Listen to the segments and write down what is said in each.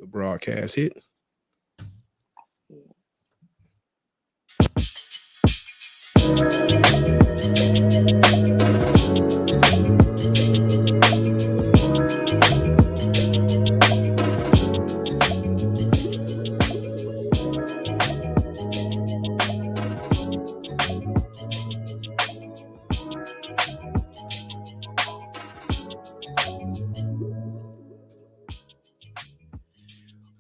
The broadcast hit.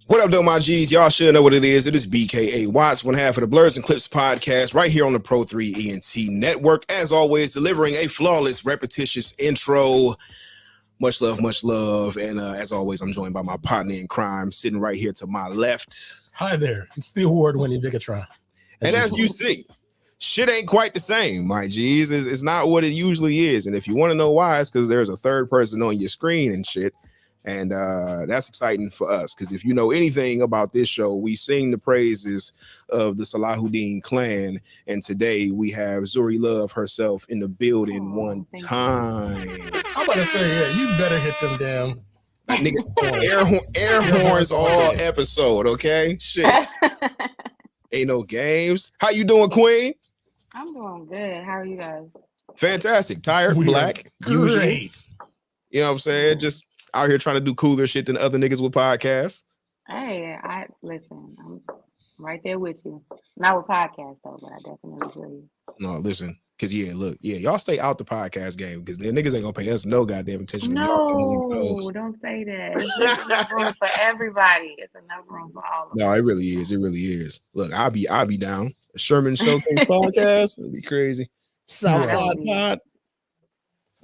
What up, though, my G's? Y'all should know what it is. It is BKA Watts, one half of the Blerds and Clips podcast, right here on the Pro 3 ENT network. As always, delivering a flawless, repetitious intro. Much love. And as always, I'm joined by my partner in crime, sitting right here to my left. Hi there. It's the award-winning Bigatron. And as you see, shit ain't quite the same, my G's. It's not what it usually is. And if you want to know why, it's because there's a third person on your screen and shit. And that's exciting for us because if you know anything about this show, we sing the praises of the Salahuddin clan. And today we have Zuri Love herself in the building one time. I'm about to say, yeah, you better hit them damn nigga, air horns all episode, okay? Shit. Ain't no games. How you doing, Queen? I'm doing good. How are you guys? Fantastic. Tired, black, usually. Great. You know what I'm saying? Just out here trying to do cooler shit than other niggas with podcasts. Hey, listen, I'm right there with you. Not with podcasts though, but I definitely feel you. No, listen, because y'all stay out the podcast game because the niggas ain't gonna pay us no goddamn attention. No, don't say that. It's enough room for everybody. It's enough room for all of us. No, it really is. It really is. Look, I'll be down. A Sherman Showcase podcast. It'd be crazy. Southside Pod.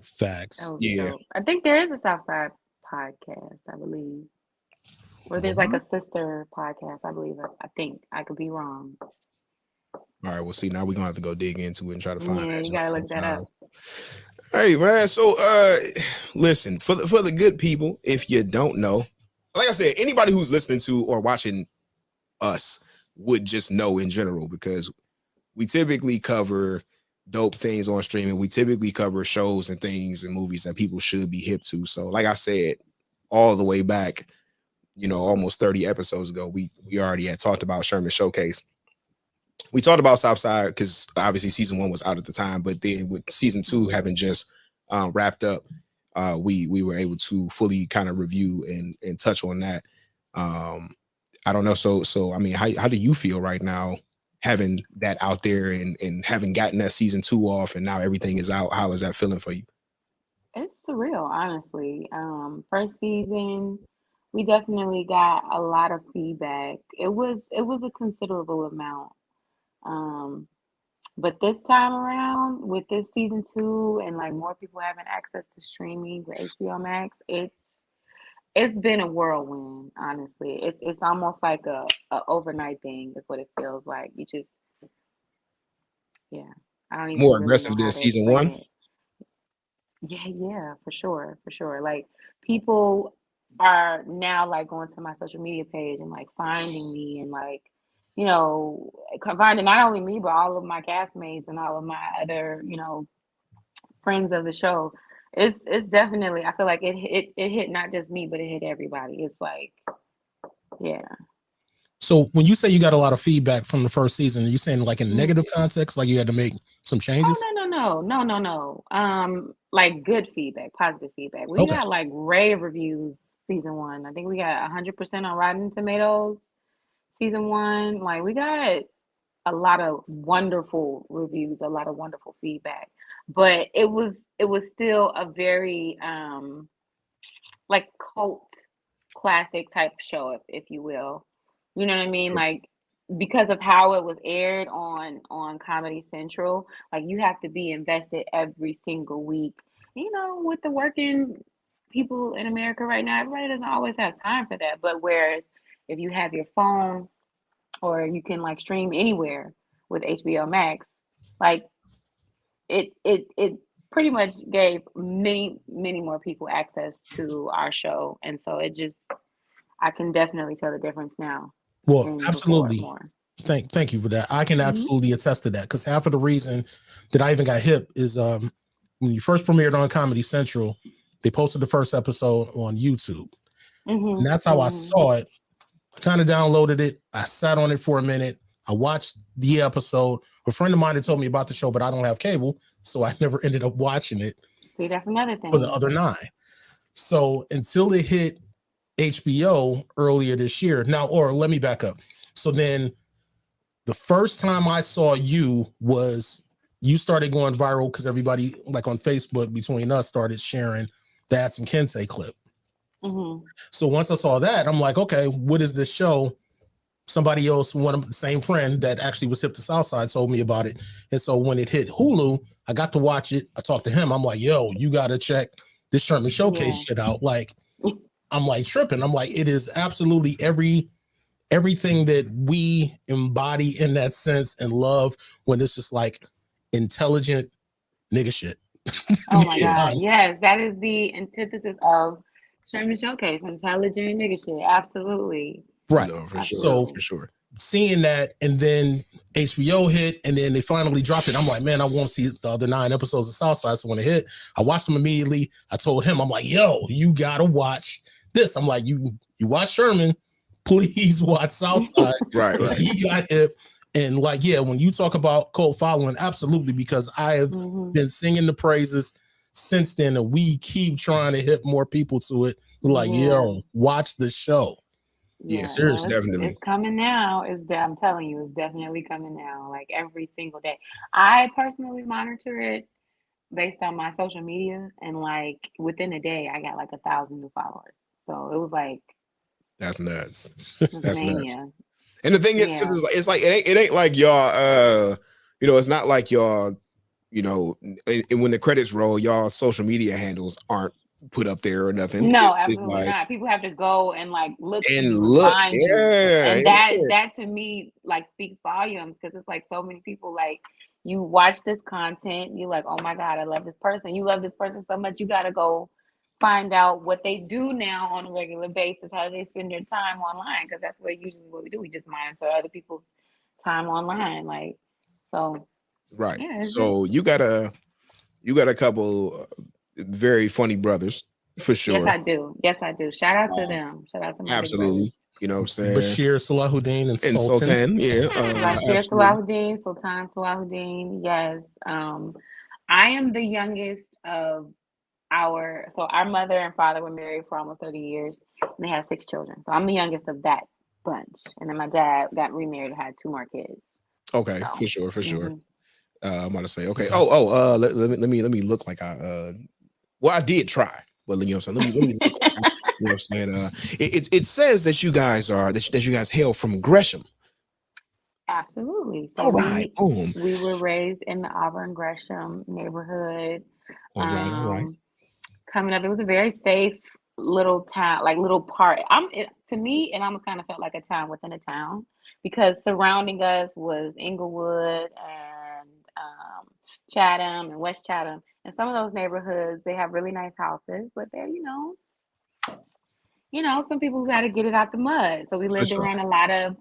Facts. Yeah. Dope. I think there is a Southside podcast, I believe. Or there's like a sister podcast, I believe. I think I could be wrong. All right, well, see, now we're gonna have to go dig into it and try to find you gotta look that up. Hey man, so listen, for the good people, if you don't know, like I said, anybody who's listening to or watching us would just know in general because we typically cover dope things on streaming. We typically cover shows and things and movies that people should be hip to. So like I said, all the way back, almost 30 episodes ago, we already had talked about Sherman Showcase. We talked about Southside because obviously season 1 was out at the time, but then with season 2 having just wrapped up, we were able to fully kind of review and touch on that. I don't know. So I mean, how do you feel right now having that out there and having gotten that season 2 off and now everything is out? How is that feeling for you? It's surreal, honestly. First season, we definitely got a lot of feedback. It was a considerable amount. But this time around with this season 2 and like more people having access to streaming with HBO Max, it's been a whirlwind, honestly. It's almost like a overnight thing is what it feels like. You just, yeah. I don't even More really aggressive know than how to season explain 1? it. Yeah, for sure. Like people are now like going to my social media page and like finding me and like, finding not only me, but all of my castmates and all of my other, friends of the show. It's definitely, I feel like it hit not just me, but it hit everybody. It's like, yeah. So when you say you got a lot of feedback from the first season, are you saying like in negative context, like you had to make some changes? Oh, no. Like good feedback, positive feedback. We got like rave reviews season 1. I think we got 100% on Rotten Tomatoes season 1. Like we got a lot of wonderful reviews, a lot of wonderful feedback. But it was still a very like cult classic type show, if you will. You know what I mean? Sure. Like because of how it was aired on Comedy Central, like you have to be invested every single week. With the working people in America right now, everybody doesn't always have time for that. But whereas if you have your phone or you can like stream anywhere with HBO Max, like it pretty much gave many more people access to our show. And so I can definitely tell the difference now. Well, absolutely. Thank you for that. I can absolutely attest to that because half of the reason that I even got hip is when you first premiered on Comedy Central, they posted the first episode on YouTube. And that's how I saw it. I kind of downloaded it. I sat on it for a minute. I watched the episode. A friend of mine had told me about the show, but I don't have cable, so I never ended up watching it. See, that's another thing. For the other 9. So until it hit HBO earlier this year. Now, or let me back up. So then the first time I saw you was you started going viral because everybody like on Facebook between us started sharing the Ask and Kente clip. Mm-hmm. So once I saw that, I'm like, okay, what is this show? Somebody else, one of the same friend that actually was hip to Southside told me about it. And so when it hit Hulu, I got to watch it. I talked to him. I'm like, yo, you got to check this Sherman Showcase shit out. Like, I'm like tripping. I'm like, it is absolutely everything that we embody in that sense and love when it's just like intelligent nigga shit. Oh my God. Yes, that is the antithesis of Sherman Showcase, intelligent nigga shit. Absolutely. Right. No, for sure. So for sure. Seeing that, and then HBO hit, and then they finally dropped it. I'm like, man, I won't see the other 9 episodes of Southside. So when it hit, I watched them immediately. I told him, I'm like, yo, you gotta watch this. I'm like, you watch Sherman, please watch Southside. Right. He got hip. And like, yeah, when you talk about cult following, absolutely, because I have been singing the praises since then, and we keep trying to hit more people to it. We're like, yo, watch the show. Yeah, seriously, definitely. It's coming now. I'm telling you, it's definitely coming now. Like every single day. I personally monitor it based on my social media, and like within a day, I got like 1,000 new followers. So it was like that's nuts. That's mania. Nuts. And the thing is, because it's like it ain't like y'all. It's not like y'all. And when the credits roll, y'all social media handles aren't put up there or nothing. No, it's absolutely like, not. People have to go and like look and find you. And that that to me like speaks volumes, because it's like so many people like you watch this content, you're like, oh my God, I love this person. You love this person so much, you gotta go find out what they do now on a regular basis, how they spend their time online, because that's what we do. We just monitor other people's time online, like so. Right. Yeah, so you got a couple very funny brothers for sure. Yes, I do. Shout out to them. Shout out to my absolutely. You know what I'm saying? Bashir Salahuddin and Sultan. Yeah. Bashir Salahuddin, Sultan Salahuddin. Yes. I am the youngest of our mother and father were married for almost 30 years, and they had 6 children. So I'm the youngest of that bunch. And then my dad got remarried and had 2 more kids. Okay, so, for sure. I'm about to say, okay. Let me look like I did try. But you know what I'm saying? Let me look like you know what I'm saying? It says that you guys hail from Gresham. Absolutely. So all right. We were raised in the Auburn Gresham neighborhood. All right. Coming up, it was a very safe little town, like little part. To me, it almost kind of felt like a town within a town, because surrounding us was Inglewood and Chatham and West Chatham. And some of those neighborhoods, they have really nice houses, but they're, some people got to get it out the mud. So we lived around a lot of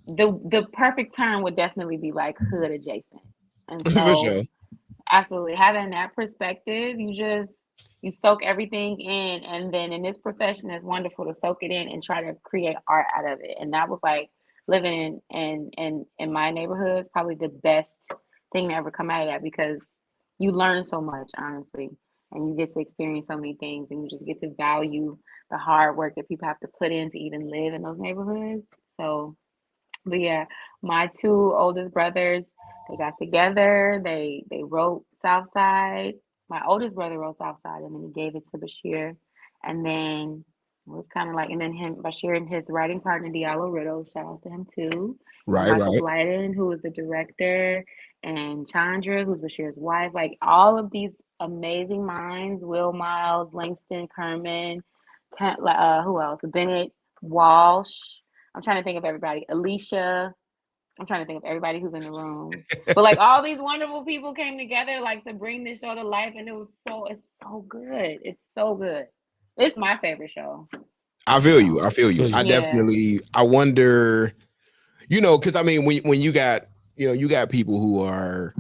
the perfect term would definitely be like hood adjacent. And so absolutely having that perspective, you soak everything in. And then in this profession, it's wonderful to soak it in and try to create art out of it. And that was like living in my neighborhood is probably the best thing to ever come out of that, because you learn so much, honestly, and you get to experience so many things, and you just get to value the hard work that people have to put in to even live in those neighborhoods. So, but yeah, my 2 oldest brothers, they got together, they wrote Southside. My oldest brother wrote Southside, and then he gave it to Bashir, and then it was kind of like, and then Bashir and his writing partner Diallo Riddle, shout out to him too. Michael Blyden, who was the director, and Chandra, who's Bashir's wife. Like all of these amazing minds, Will Miles, Langston Kerman, who else? Bennett Walsh. I'm trying to think of everybody. Alicia. I'm trying to think of everybody who's in the room. But like all these wonderful people came together like to bring this show to life, and it's so good. It's so good. It's my favorite show. I feel you. I definitely, I wonder, because I mean, when you got, you got people who are,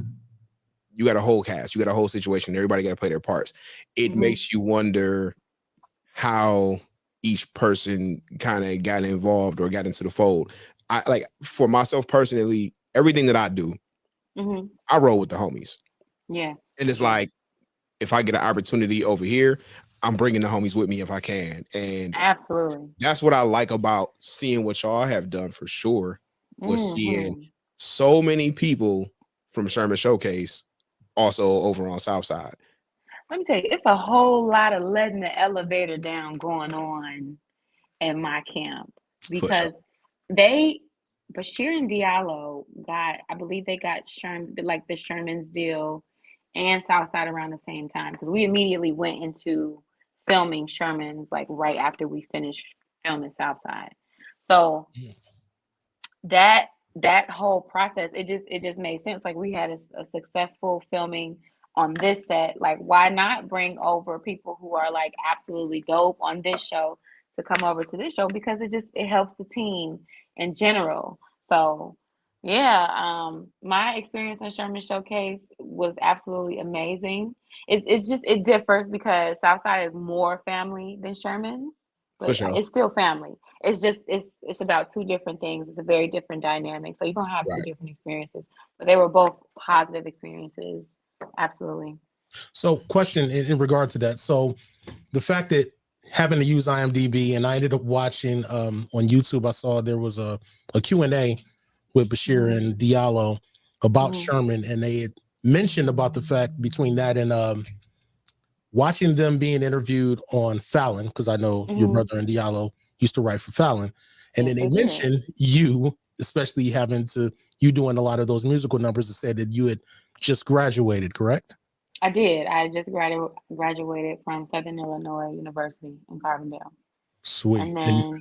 you got a whole cast, you got a whole situation, everybody got to play their parts. It makes you wonder how each person kind of got involved or got into the fold. I like for myself personally, everything that I do, I roll with the homies. Yeah. And it's like, if I get an opportunity over here, I'm bringing the homies with me if I can. And absolutely, that's what I like about seeing what y'all have done for sure, was seeing so many people from Sherman Showcase also over on Southside. Let me tell you, it's a whole lot of letting the elevator down going on in my camp, because Bashir and Diallo got, I believe they got Sherman, like the Sherman's deal and Southside around the same time, because we immediately went into filming Sherman's like right after we finished filming Southside. So that whole process, it just made sense. Like we had a successful filming on this set. Like, why not bring over people who are like absolutely dope on this show to come over to this show, because it helps the team in general. So yeah, my experience in Sherman Showcase was absolutely amazing. It differs because Southside is more family than Sherman's, For but sure. it's still family. It's just it's about two different things. It's a very different dynamic. So you're gonna have two different experiences, but they were both positive experiences. Absolutely. So, question in regard to that. So, the fact that having to use IMDb, and I ended up watching on YouTube, I saw there was a Q&A with Bashir and Diallo about Sherman, and they had mentioned about the fact between that and watching them being interviewed on Fallon, because I know your brother and Diallo used to write for Fallon, and then they mentioned you, especially you doing a lot of those musical numbers, that said that you had just graduated, correct? I did. I just graduated from Southern Illinois University in Carbondale. Sweet. And then,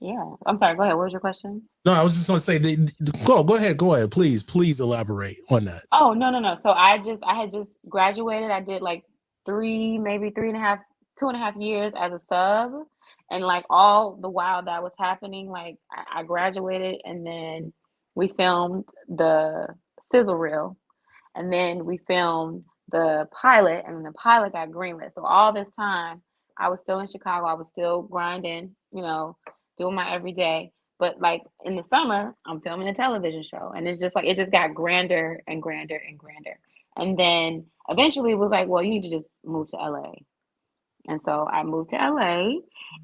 yeah. I'm sorry. Go ahead. What was your question? No, I was just going to say, go ahead. Please elaborate on that. Oh, no. So I had just graduated. I did like maybe 2.5 years as a sub. And like all the while that was happening, like I graduated, and then we filmed the sizzle reel, and then we filmed the pilot, and then the pilot got greenlit. So all this time I was still in Chicago. I was still grinding, doing my everyday. But like in the summer, I'm filming a television show, and it's just like it just got grander and grander and grander. And then eventually it was like, well, you need to just move to LA. And so I moved to LA,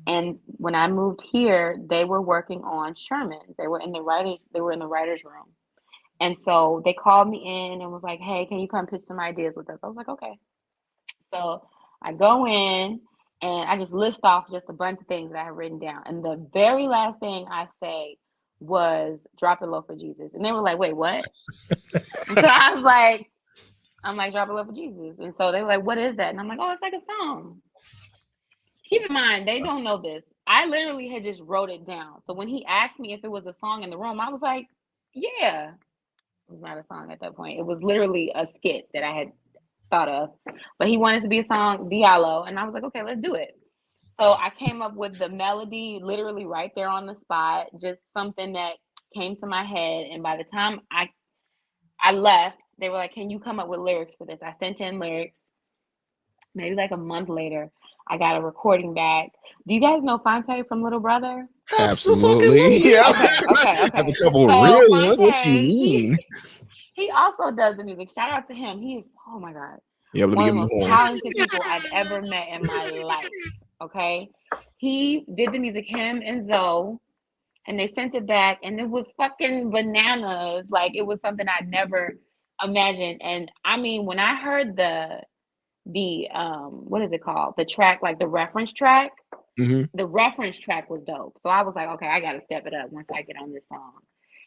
and when I moved here, they were working on Sherman's. They were in the writers' room. And so they called me in and was like, hey, can you come pitch some ideas with us? I was like, okay. So I go in and I just list off just a bunch of things that I had written down. And the very last thing I say was drop it low for Jesus. And they were like, wait, what? So I was like, drop it low for Jesus. And so they were like, what is that? And I'm like, oh, it's like a song. Keep in mind, they don't know this. I literally had just wrote it down. So when he asked me if it was a song in the room, I was like, yeah. It was not a song at that point. It was literally a skit that I had thought of. But he wanted to be a song, Diallo. And I was like, okay, let's do it. So I came up with the melody literally right there on the spot, just something that came to my head. And by the time I left, they were like, can you come up with lyrics for this? I sent in lyrics. Maybe like a month later, I got a recording back. Do you guys know Fonte from Little Brother? Absolutely. Yeah. Okay. That's a couple of real ones. What you mean? He also does the music. Shout out to him. He is, oh my God, yeah, one of the most talented people I've ever met in my life. Okay. He did the music, him and Zoe, and they sent it back, and it was fucking bananas. Like, it was something I'd never imagined. And I mean, when I heard the what is it called? The track, like the reference track. The reference track was dope. So I was like, okay, I gotta step it up once I get on this song.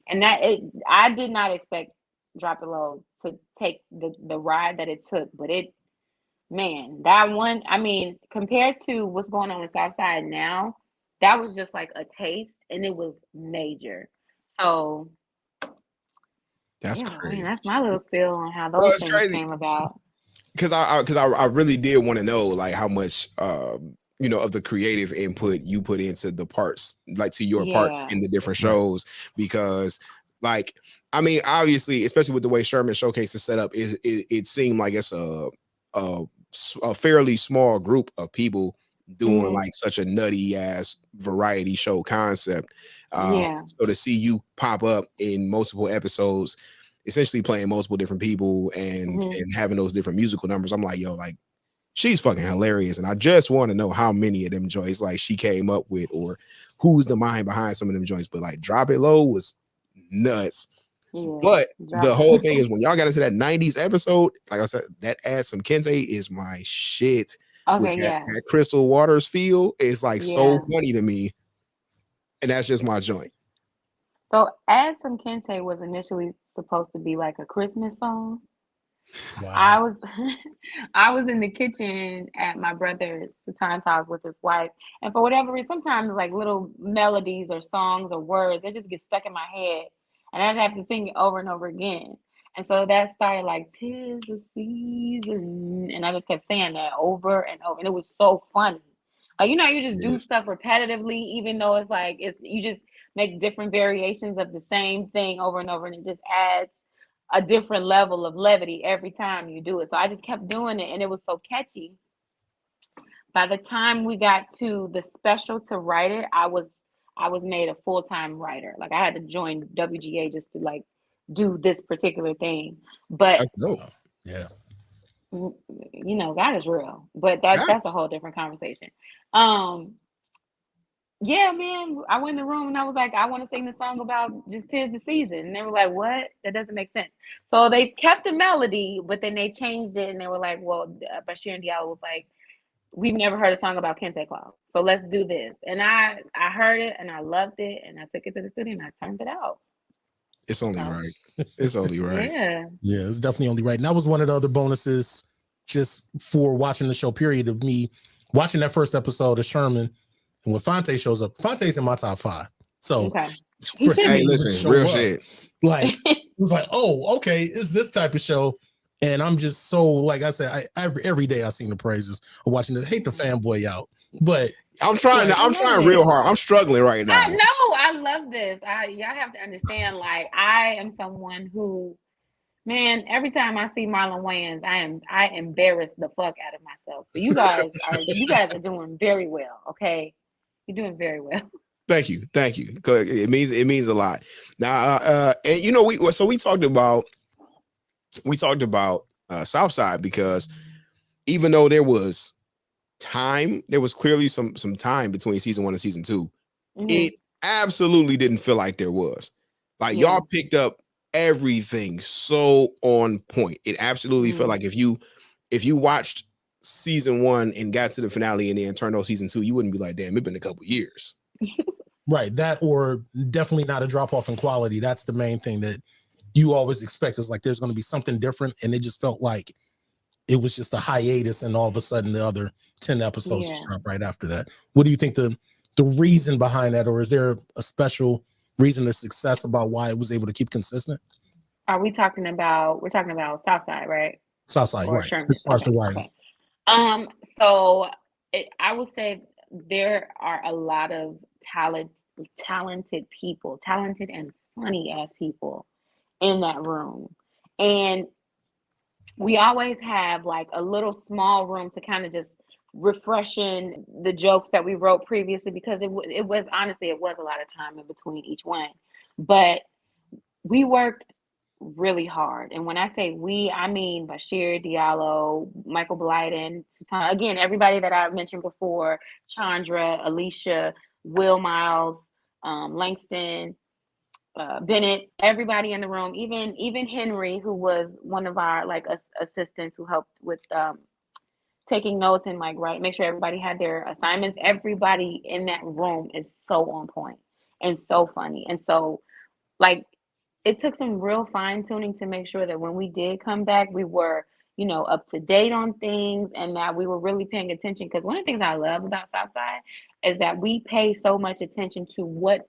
And I did not expect Drop It Low to take the ride that it took, but that one, I mean, compared to what's going on with Southside now, that was just like a taste, and it was major. So that's crazy. crazy. I mean, that's my little spiel on how those things came about. Because I really did want to know like how much of the creative input you put into the parts, like to your parts in the different shows. Because like, I mean, obviously, especially with the way Sherman Showcase is set up, it seemed like it's a fairly small group of people doing like such a nutty ass variety show concept. So to see you pop up in multiple episodes, essentially playing multiple different people and having those different musical numbers, I'm like, yo, like she's fucking hilarious. And I just want to know how many of them joints like she came up with or who's the mind behind some of them joints. But like Drop It Low was nuts. But the whole thing is when y'all got into that 90s episode, like I said, that Add Some Kente is my shit. Okay, that Crystal Waters feel is like so funny to me. And that's just my joint. So Add Some Kente was initially supposed to be like a Christmas song. Wow. I was in the kitchen at my brother's Satan's house with his wife, and for whatever reason, sometimes like little melodies or songs or words, they just get stuck in my head, and I just have to sing it over and over again. And so that started like "'Tis the Season," and I just kept saying that over and over, and it was so funny. Like you just do stuff repetitively, even though it's like you just make different variations of the same thing over and over, and it just adds a different level of levity every time you do it. So I just kept doing it, and it was so catchy. By the time we got to the special to write it, I was made a full-time writer. Like I had to join WGA just to like do this particular thing. But that's dope. Yeah. God is real. But that's a whole different conversation. Yeah, man, I went in the room and I was like, I want to sing the song about just "'Tis the Season." And they were like, what? That doesn't make sense. So they kept the melody, but then they changed it and they were like, well, Bashir and Diallo was like, we've never heard a song about Kente Claus. So let's do this. And I heard it and I loved it and I took it to the studio and I turned it out. It's only right. It's only right. Yeah, it's definitely only right. And that was one of the other bonuses just for watching the show, period, of me watching that first episode of Sherman. And when Fonte shows up, Fonte's in my top 5. So, hey, listen, real shit. Like, it was like, oh, okay, it's this type of show. And I'm just so, like I said, every day I sing the praises of watching it. Hate the fanboy out, but I'm trying real hard. I'm struggling right now. I love this. Y'all have to understand, like, I am someone who, man, every time I see Marlon Wayans, I embarrass the fuck out of myself. So you guys are doing very well, okay? You're doing very well. Thank you. Because it means a lot. Now, and we talked about Southside because even though there was clearly some time between season 1 and season 2. It absolutely didn't feel like there was. Like y'all picked up everything so on point. It absolutely felt like if you watched season 1 and got to the finale and then turned on season 2, you wouldn't be like, damn, it's been a couple years. Right. That, or definitely not a drop off in quality. That's the main thing that you always expect, is like there's going to be something different. And it just felt like it was just a hiatus, and all of a sudden the other 10 episodes just dropped right after that. What do you think the reason behind that, or is there a special reason of success about why it was able to keep consistent? We're talking about Southside, right? Southside, right. Sherman. As far as the writing. Okay. So I would say there are a lot of talented people, talented and funny ass people in that room. And we always have like a little small room to kind of just refreshing the jokes that we wrote previously, because it was honestly, it was a lot of time in between each one. But we worked really hard. And when I say we, I mean Bashir, Diallo, Michael Blyden, Sultan, again, everybody that I mentioned before, Chandra, Alicia, Will Miles, Langston, Bennett, everybody in the room, even Henry, who was one of our like assistants who helped with taking notes and like make sure everybody had their assignments. Everybody in that room is so on point and so funny. And so like it took some real fine tuning to make sure that when we did come back, we were, up to date on things, and that we were really paying attention. Because one of the things I love about Southside is that we pay so much attention to what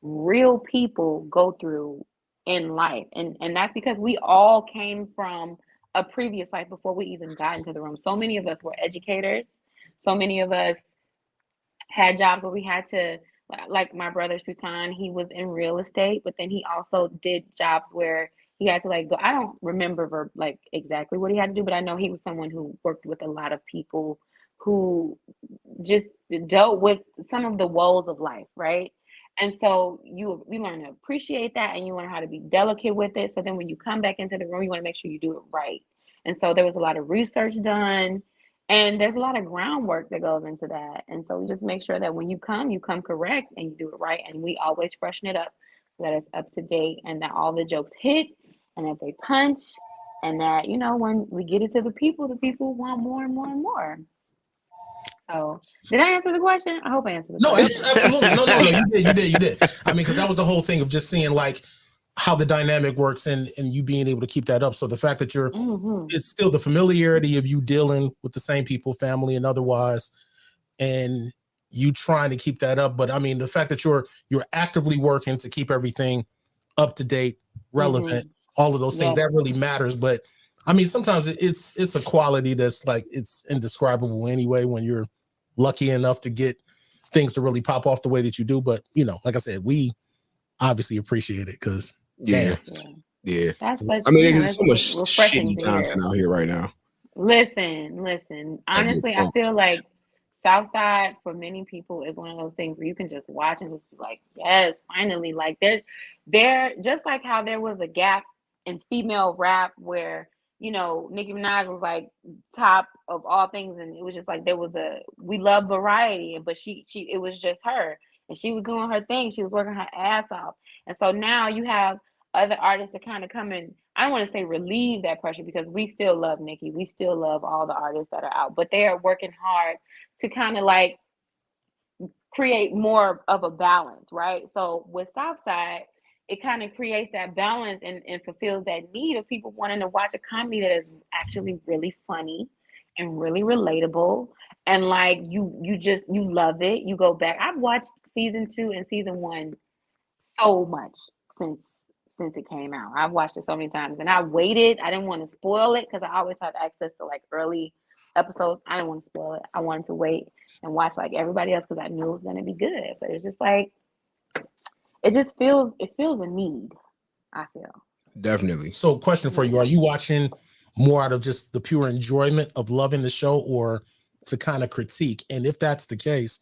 real people go through in life. And that's because we all came from a previous life before we even got into the room. So many of us were educators. So many of us had jobs where we had to, like my brother Sultan, he was in real estate, but then he also did jobs where he had to like go. I don't remember like exactly what he had to do, but I know he was someone who worked with a lot of people who just dealt with some of the woes of life, right? And so you learn to appreciate that, and you learn how to be delicate with it. So then when you come back into the room, you want to make sure you do it right. And so there was a lot of research done, and there's a lot of groundwork that goes into that. And so we just make sure that when you come correct and you do it right. And we always freshen it up so that it's up to date and that all the jokes hit and that they punch, and that, when we get it to the people want more and more and more. So, did I answer the question? I hope I answered the question. No, absolutely. No, you did. I mean, because that was the whole thing of just seeing like how the dynamic works and you being able to keep that up. So the fact that it's still the familiarity of you dealing with the same people, family and otherwise, and you trying to keep that up. But I mean, the fact that you're actively working to keep everything up to date, relevant, all of those things, that really matters. But I mean, sometimes it's a quality that's like, it's indescribable anyway, when you're lucky enough to get things to really pop off the way that you do. But, like I said, we obviously appreciate it because yeah. That's such, I mean, there's so much refreshing shitty content out here right now. Listen. Honestly, I feel like Southside for many people is one of those things where you can just watch and just be like, yes, finally. Like there just like how there was a gap in female rap where, Nicki Minaj was like top of all things, and it was just like we love variety, but she it was just her, and she was doing her thing, she was working her ass off. And so now you have other artists that kind of come in. I don't want to say relieve that pressure, because we still love Nicki, we still love all the artists that are out, but they are working hard to kind of like create more of a balance, right? So with Southside, it kind of creates that balance and fulfills that need of people wanting to watch a comedy that is actually really funny and really relatable. And like you love it. You go back. I've watched season 2 and season 1 so much since it came out. I've watched it so many times, and I waited. I didn't want to spoil it because I always have access to like early episodes. I didn't want to spoil it. I wanted to wait and watch like everybody else because I knew it was going to be good. But it's just like, it feels a need, I feel. Definitely. So question for you, are you watching more out of just the pure enjoyment of loving the show, or to kind of critique? And if that's the case,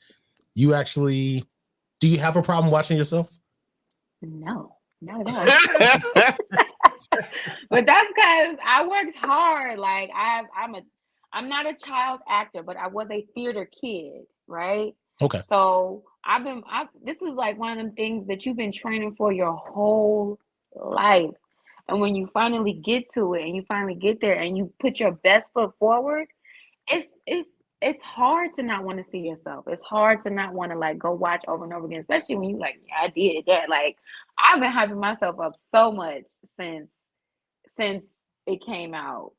do you have a problem watching yourself? No, not at all. But that's because I worked hard. Like I'm not a child actor, but I was a theater kid, right? Okay. So this is like one of them things that you've been training for your whole life. And when you finally get to it and you finally get there and you put your best foot forward, it's hard to not want to see yourself. It's hard to not want to like go watch over and over again, especially when you like, yeah, I did that. Like I've been hyping myself up so much since it came out.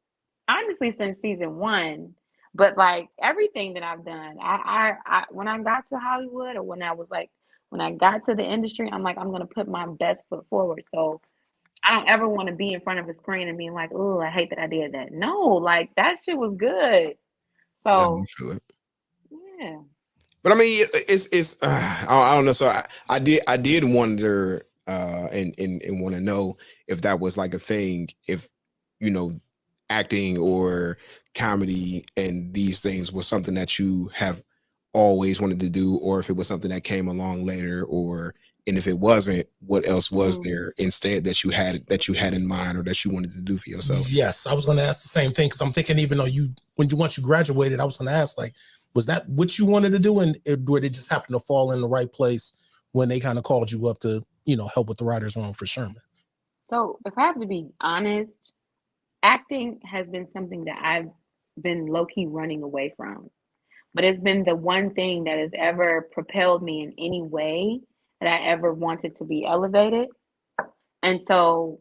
Honestly, since season 1. But like everything that I've done, I when I got to Hollywood, or when I got to the industry, I'm like, I'm gonna put my best foot forward. So I don't ever want to be in front of a screen and being like, oh, I hate that I did that. No, like that shit was good. So I feel it. Yeah. But I mean, it's I don't know. So I did wonder and want to know if that was like a thing, if acting or comedy and these things was something that you have always wanted to do, or if it was something that came along later, and if it wasn't, what else was there instead that you had in mind or that you wanted to do for yourself? Yes, I was going to ask the same thing, because I'm thinking, even though once you graduated, I was going to ask, like, was that what you wanted to do, and did it just happen to fall in the right place when they kind of called you up to help with the writers' room for Sherman? So if I have to be honest, acting has been something that I've been low-key running away from. But it's been the one thing that has ever propelled me in any way that I ever wanted to be elevated. And so,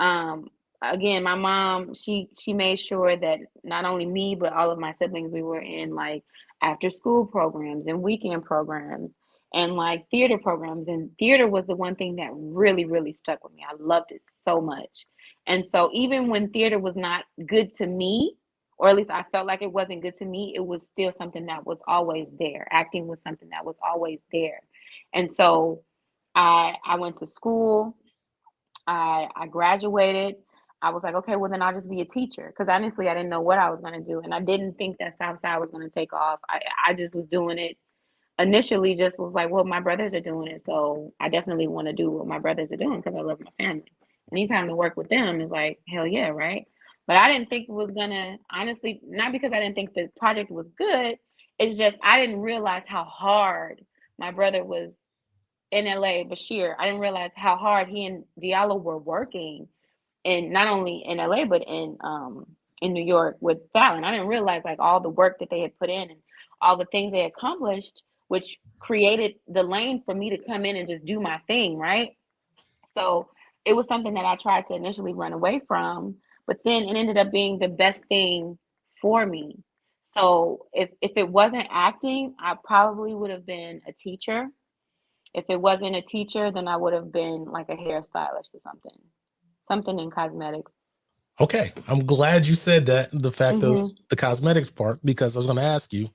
again, my mom, she made sure that not only me, but all of my siblings, we were in like after school programs and weekend programs and like theater programs. And theater was the one thing that really, really stuck with me. I loved it so much. And so even when theater was not good to me, or at least I felt like it wasn't good to me, it was still something that was always there. Acting was something that was always there. And so I went to school. I graduated. I was like, okay, well then I'll just be a teacher, because honestly I didn't know what I was going to do, and I didn't think that Southside was going to take off. I just was doing it initially, just was like, well, my brothers are doing it, so I definitely want to do what my brothers are doing because I love my family. Anytime to work with them is like, hell yeah, right? But I didn't think it was gonna, honestly, not because I didn't think the project was good. It's just I didn't realize how hard my brother was in LA, Bashir. I didn't realize how hard he and Diallo were working, and not only in LA but in New York with Fallon. I didn't realize like all the work that they had put in and all the things they accomplished, which created the lane for me to come in and just do my thing, right? So it was something that I tried to initially run away from, but then it ended up being the best thing for me. So if it wasn't acting, I probably would have been a teacher. If it wasn't a teacher, then I would have been like a hairstylist or something in cosmetics. Okay, I'm glad you said that, the fact of the cosmetics part, because I was going to ask you,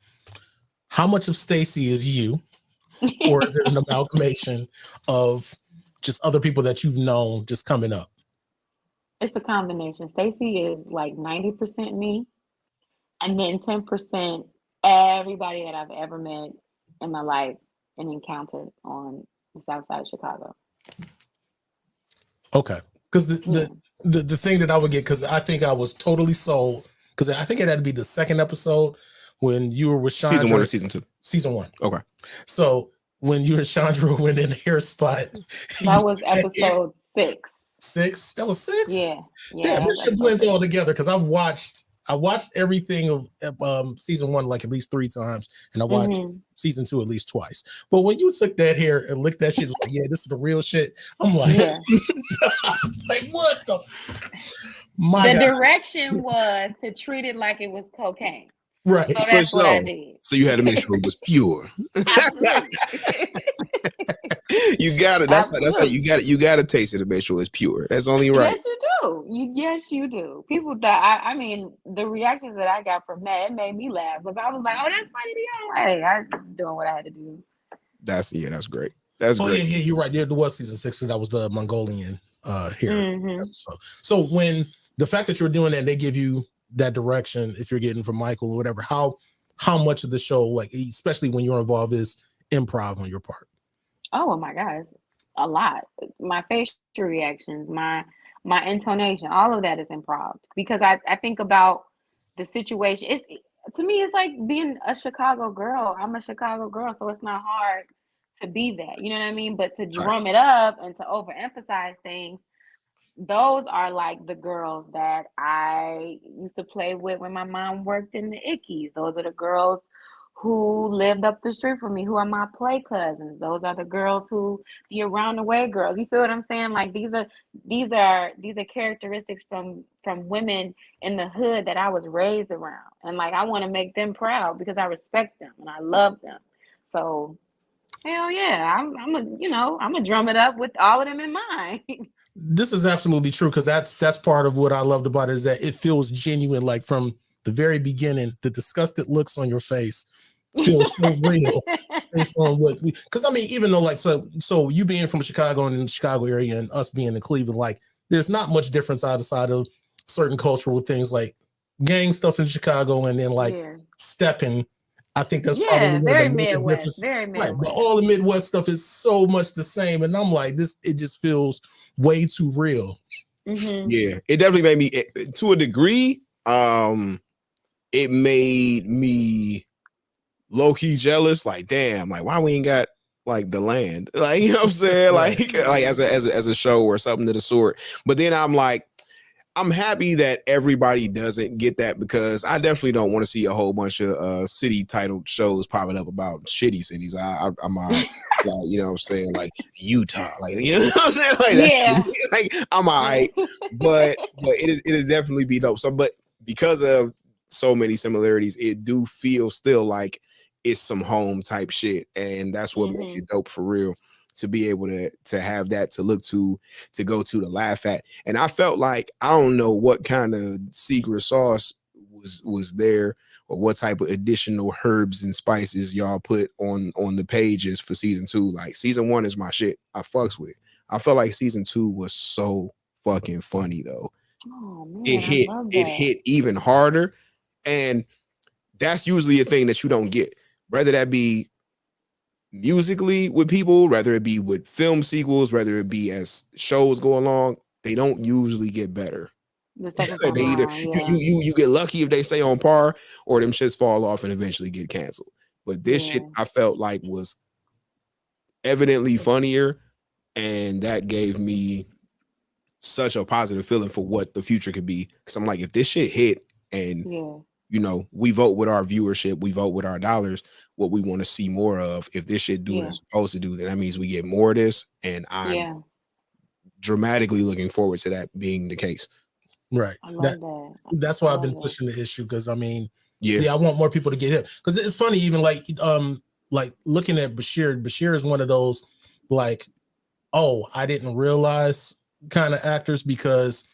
how much of Stacey is you, or is it an amalgamation of just other people that you've known just coming up? It's a combination. Stacey is like 90% me, and then 10% everybody that I've ever met in my life and encountered on the South Side of Chicago. Okay, because the thing that I would get, because I think I was totally sold, because I think it had to be the second episode when you were with Chandra. Season 1 or season 2? Season 1. Okay. So when you and Chandra went in the hair spot, that was episode 6. 6? That was 6? Yeah. Damn, this shit blends all together, because I watched everything of season 1 like at least 3 times, and I watched season 2 at least twice. But when you took that hair and licked that shit, it was like, yeah, this is the real shit. I'm like, like what the? The direction was to treat it like it was cocaine. Right. So that's what I did. So you had to make sure it was pure. You got it. That's how you got to taste it to make sure it's pure. That's only right. Yes, you do. Yes, you do. People that I mean, the reactions that I got from that, it made me laugh, because I was like, "Oh, that's funny to you." Hey, I was doing what I had to do. That's great. That's great. Yeah, you're right. There was season 6, because that was the Mongolian hair. So when the fact that you're doing that, they give you that direction, if you're getting from Michael or whatever, how much of the show, like especially when you're involved, is improv on your part? Oh my gosh, a lot. My facial reactions, my intonation, all of that is improv, because I think about the situation. It's, to me, it's like being a Chicago girl. I'm a Chicago girl, so it's not hard to be that. You know what I mean? But to drum it up and to overemphasize things, those are like the girls that I used to play with when my mom worked in the Ickies. Those are the girls who lived up the street from me, who are my play cousins. Those are the girls who the around the way girls. You feel what I'm saying? Like these are characteristics from women in the hood that I was raised around. And like I want to make them proud because I respect them and I love them. So hell yeah, I'm a drum it up with all of them in mind. This is absolutely true, because that's part of what I loved about it, is that it feels genuine. Like from the very beginning, the disgusted looks on your face feels so real based on what we, because I mean, even though like so you being from Chicago and in the Chicago area and us being in Cleveland, like there's not much difference outside of certain cultural things like gang stuff in Chicago and then like stepping. I think that's probably very the major Midwest, difference. very Midwest. Right, but all the Midwest stuff is so much the same, and I'm like, it just feels way too real. Yeah, it definitely made me, to a degree, it made me low-key jealous. Like, damn, like why we ain't got like the land, like, you know what I'm saying, like as a show or something of the sort. But then I'm like, I'm happy that everybody doesn't get that, because I definitely don't want to see a whole bunch of city titled shows popping up about shitty cities. I'm like, you know what I'm saying, like Utah, like, you know what I'm saying, like like I'm all right, but it'll definitely be dope. So, but because of so many similarities, it do feel still like it's some home type shit, and that's what makes it dope for real. To be able to have that to look to go to laugh at. And I felt like, I don't know what kind of secret sauce was there, or what type of additional herbs and spices y'all put on the pages for season 2. Like season 1 is my shit. I fucks with it. I felt like season 2 was so fucking funny though. Oh man, it I love hit even harder. And that's usually a thing that you don't get, whether that be musically with people, whether it be with film sequels, whether it be as shows go along, they don't usually get better. The second time They either around, yeah. you get lucky if they stay on par, or them shits fall off and eventually get canceled. But this shit Yeah. I felt like was evidently funnier, and that gave me such a positive feeling for what the future could be. Because I'm like, if this shit hit and Yeah. you know, we vote with our viewership, we vote with our dollars, what we want to see more of. If this shit do what it's supposed to do, then that means we get more of this. And I'm dramatically looking forward to that being the case. Right. I love that. That's why I've been pushing the issue, because I mean, yeah, I want more people to get hit. Because it's funny, even like looking at Bashir. Bashir is one of those like, oh, I didn't realize kind of actors, because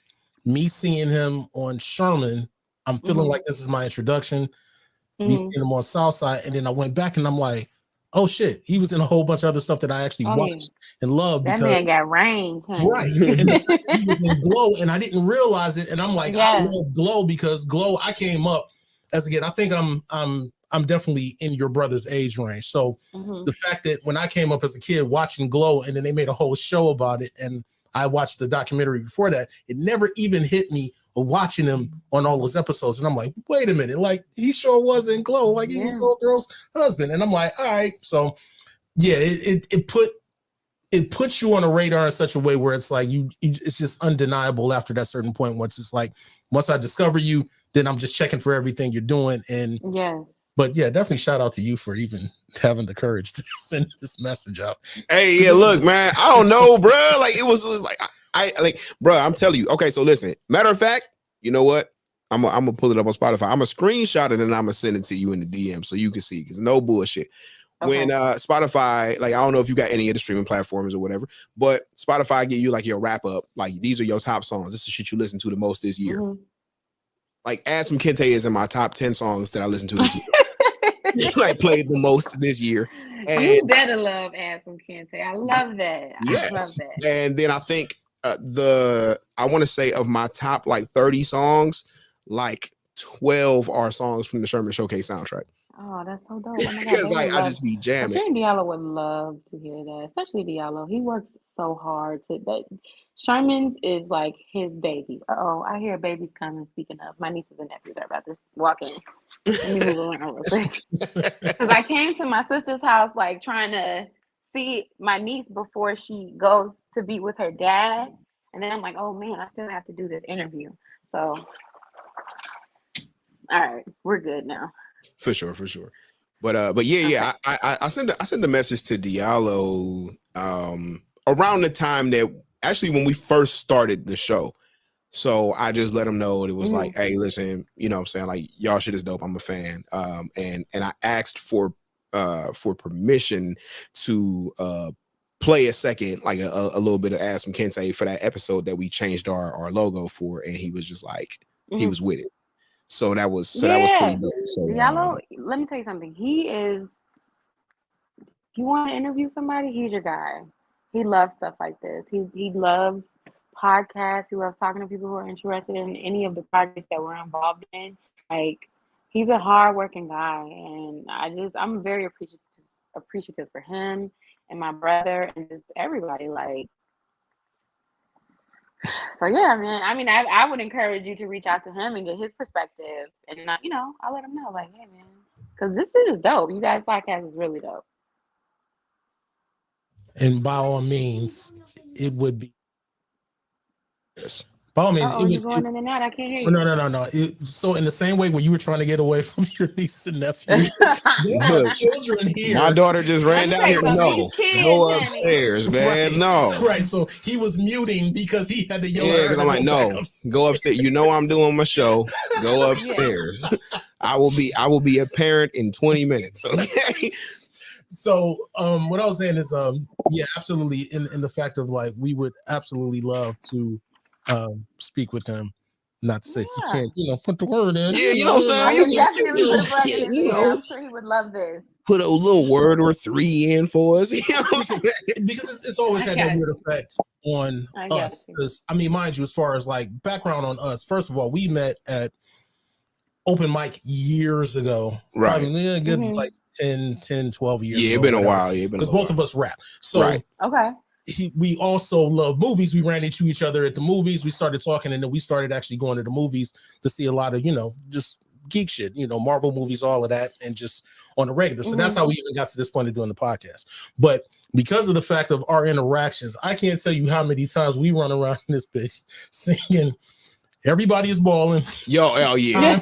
me seeing him on Sherman, I'm feeling like this is my introduction. Me seeing him on Southside, and then I went back and I'm like, oh shit, he was in a whole bunch of other stuff that I actually watched and loved. That man got range, right? And the fact that he was in Glow, and I didn't realize it. And I'm like, I love Glow, because Glow, I came up as a kid. I think I'm definitely in your brother's age range. So the fact that when I came up as a kid watching Glow, and then they made a whole show about it, and I watched the documentary before that, it never even hit me watching him on all those episodes. And I'm like, wait a minute, like he sure was in Glow, like he was old girl's husband. And I'm like, all right. So yeah, it puts you on a radar in such a way where it's like it's just undeniable after that certain point. Once I discover you, then I'm just checking for everything you're doing. And but yeah, definitely shout out to you for even having the courage to send this message out. Hey, yeah, look, man, I don't know, bro. Like it was just like I like, bro. I'm telling you. Okay, so listen. Matter of fact, you know what? I'm gonna pull it up on Spotify. I'm gonna screenshot it and I'm gonna send it to you in the DM so you can see. Because no bullshit. When Spotify, like I don't know if you got any of the streaming platforms or whatever, but Spotify give you like your wrap up. Like these are your top songs. This is shit you listen to the most this year. Like Add Some Kente is in my top 10 songs that I listened to this year. Like played the most this year. And you better love Add Some Kente. I love that. Yes. I love that. And then I think I want to say of my top like 30 songs, like 12 are songs from the Sherman Showcase soundtrack. Oh, that's so dope. Oh Because like I just be jamming. Sherman Diallo would love to hear that, especially Diallo. He works so hard to that. Sherman's is like his baby. I hear babies coming. Speaking of, my nieces and nephews are about to walk in. Let me move around real quick. Because I came to my sister's house like trying to see my niece before she goes to be with her dad, and then I'm like, oh man, I still have to do this interview. So, all right, we're good now. For sure. But yeah. I sent a message to Diallo around the time that actually when we first started the show. So I just let him know it was like, hey, listen, you know what I'm saying? Like y'all shit is dope. I'm a fan. And I asked for permission to play a second, like a little bit of Add Some Kente for that episode that we changed our logo for, and he was just like he was with it. So that was pretty dope. So Diallo, let me tell you something. You want to interview somebody, he's your guy. He loves stuff like this. He loves podcasts. He loves talking to people who are interested in any of the projects that we're involved in. Like he's a hardworking guy, and I'm very appreciative for him and my brother and just everybody. Like, so yeah, man. I mean, I would encourage you to reach out to him and get his perspective, and I'll let him know, like, hey, man, because this shit is dope. You guys' podcast is really dope. And by all means, it would be. Yes. By all means, you're going in and out. I can't hear you. No. So in the same way when you were trying to get away from your niece and nephew, there are children here. My daughter just ran down here. No, go upstairs, man. No. Right. So he was muting because he had to yell. Yeah, because I'm like, no, go upstairs. You know I'm doing my show. Go upstairs. I will be a parent in 20 minutes. Okay. So what I was saying is yeah, absolutely in the fact of like we would absolutely love to speak with them. Not to say you can't, put the word in. Yeah, you know what I'm saying? I'm sure he would love this. put a little word or three in for us. You know what I'm saying? Because it's always had that weird effect on us. Because I mean, mind you, as far as like background on us, first of all, we met at open mic years ago. Right. Probably a good like 10, 12 years. Yeah, it's been a while. Yeah, because both of us rap. So we also love movies. We ran into each other at the movies. We started talking, and then we started actually going to the movies to see a lot of, just geek shit, Marvel movies, all of that, and just on the regular. So that's how we even got to this point of doing the podcast. But because of the fact of our interactions, I can't tell you how many times we run around in this bitch singing "Everybody is Balling." Oh yeah.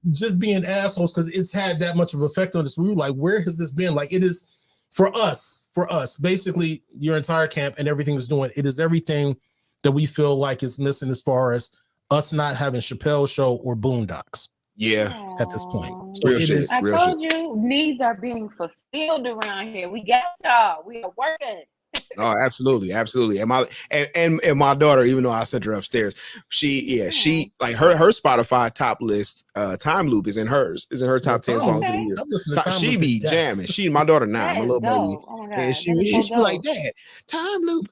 Just being assholes, because it's had that much of an effect on us. We were like, where has this been? Like, it is for us, basically your entire camp and everything is doing. It is everything that we feel like is missing as far as us not having Chappelle's Show or Boondocks. Yeah. At this point. So I told you needs are being fulfilled around here. We got y'all. We are working. Oh, absolutely. And my daughter, even though I sent her upstairs, she like her Spotify top list time loop is in her top 10 songs of the year. She be jamming. My daughter now, my little baby. And she like, Dad, time loop.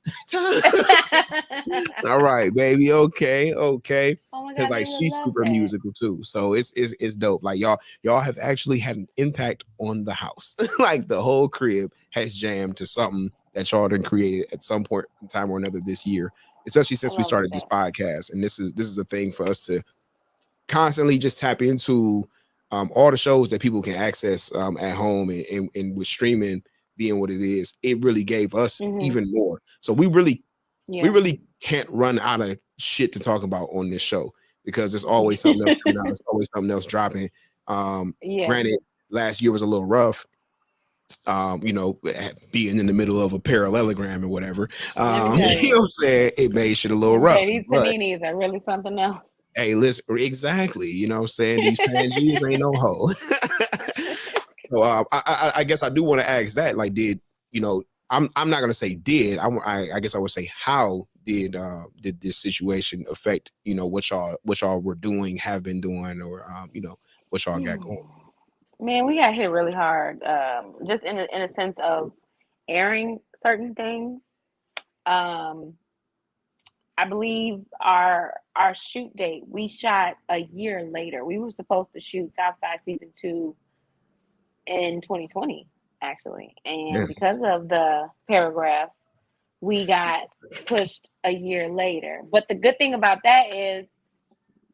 All right, baby. Okay. Because like she's super musical too. So it's dope. Like y'all have actually had an impact on the house. Like the whole crib has jammed to something that y'all done created at some point in time or another this year, especially since we started this podcast. And this is a thing for us to constantly just tap into all the shows that people can access at home, and with streaming being what it is, it really gave us even more. So we really can't run out of shit to talk about on this show, because there's always something else coming out. There's always something else dropping. Granted, last year was a little rough. Being in the middle of a parallelogram or whatever. You know what I'm saying? It made shit a little rough. These paninis are really something else. Hey, listen, exactly. You know what I'm saying? These Pangeas ain't no hoe. So I guess I do want to ask that. Like, I'm not gonna say did. I guess I would say how did this situation affect what y'all were doing, have been doing, or what y'all got going? Man, we got hit really hard, just in a sense of airing certain things. I believe our shoot date, we shot a year later. We were supposed to shoot Southside season 2 in 2020, actually, and because of the paragraph, we got pushed a year later. But the good thing about that is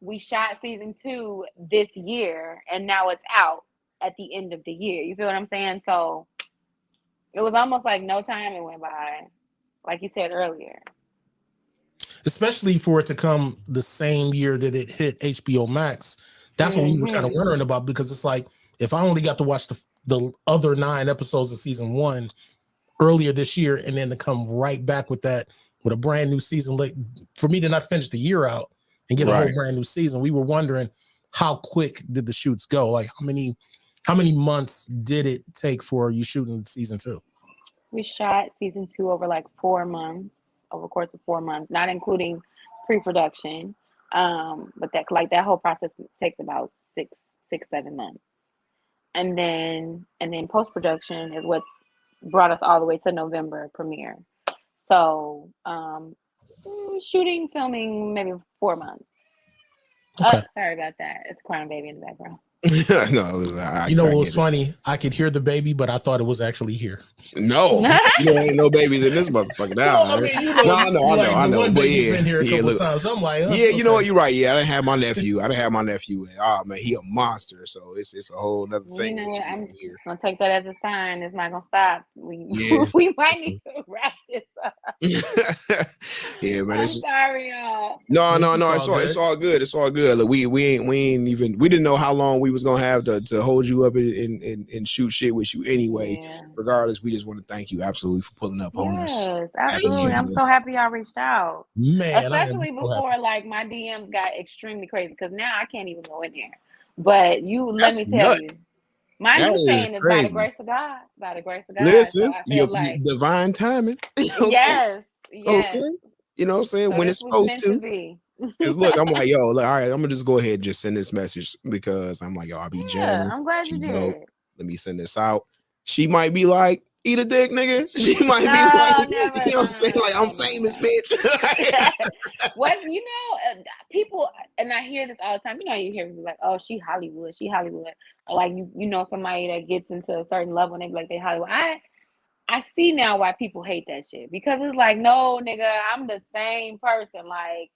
we shot season 2 this year, and now it's out at the end of the year. You feel what I'm saying? So it was almost like no time it went by, like you said earlier. Especially for it to come the same year that it hit HBO Max. That's what we were kind of wondering about, because it's like, if I only got to watch the other 9 episodes of season 1 earlier this year, and then to come right back with that, with a brand new season, like for me to not finish the year out and get a whole brand new season, we were wondering how quick did the shoots go? Like how many months did it take for you shooting season 2? We shot season 2 over like 4 months, over the course of 4 months, not including pre-production. But that whole process takes about 6-7 months. And then post-production is what brought us all the way to November premiere. So filming maybe 4 months. Okay. Sorry about that. It's a crying baby in the background. No, what was funny? I could hear the baby, but I thought it was actually here. No, ain't no babies in this motherfucker. I know. But been here a couple times. I'm like, you know what? You're right. Yeah, I didn't have my nephew. And, oh man, he a monster. So it's a whole other thing. I'm gonna take that as a sign. It's not gonna stop. We might need to wrap this up. Yeah, man. I'm sorry, y'all. No. It's all good. It's all good. Look, we didn't know how long we was gonna have to hold you up and shoot shit with you anyway. Regardless, we just want to thank you absolutely for pulling up on us. Yes, absolutely. I'm so happy y'all reached out. Man, especially before like my DMs got extremely crazy, because now I can't even go in there. But let me tell you, my new saying is by the grace of God. By the grace of God. Listen, so your divine timing. Okay. Yes. Okay. You know what I'm saying? So when it's supposed to. Because look, I'm like, all right, I'm gonna just go ahead and just send this message, because I'm like, I'll be jamming. I'm glad you did. let me send this out. She might be like, eat a dick, nigga. She might be like, never, you know what I'm saying? Like, I'm famous, bitch. What, people, and I hear this all the time. You hear people like, oh, she Hollywood. Or like, you know somebody that gets into a certain level and they be like, they Hollywood. I see now why people hate that shit. Because it's like, no, nigga, I'm the same person. Like,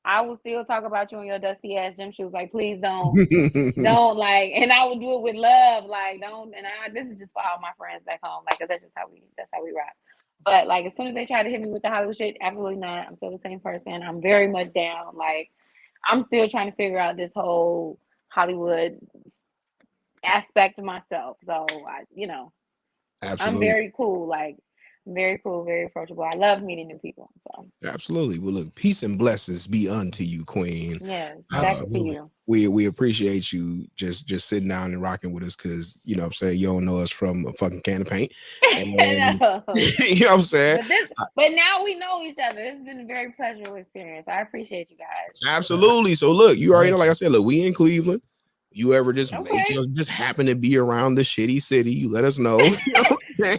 I will still talk about you in your dusty ass gym shoes. Like, please don't like, and I would do it with love. Like, don't, this is just for all my friends back home. Like, cause that's how we rock. But like, as soon as they try to hit me with the Hollywood shit, absolutely not. I'm still the same person. I'm very much down. Like, I'm still trying to figure out this whole Hollywood aspect of myself. So Absolutely. I'm very cool. Like, very cool, very approachable. I love meeting new people. So absolutely. Well, look, peace and blessings be unto you, Queen. Yes, back to you. We appreciate you just sitting down and rocking with us, because you know what I'm saying, you don't know us from a fucking can of paint. And, you know what I'm saying? But now we know each other. It's been a very pleasurable experience. I appreciate you guys. Absolutely. So look, you already know, like I said, look, we in Cleveland. You ever just just happen to be around the shitty city, you let us know. You know okay,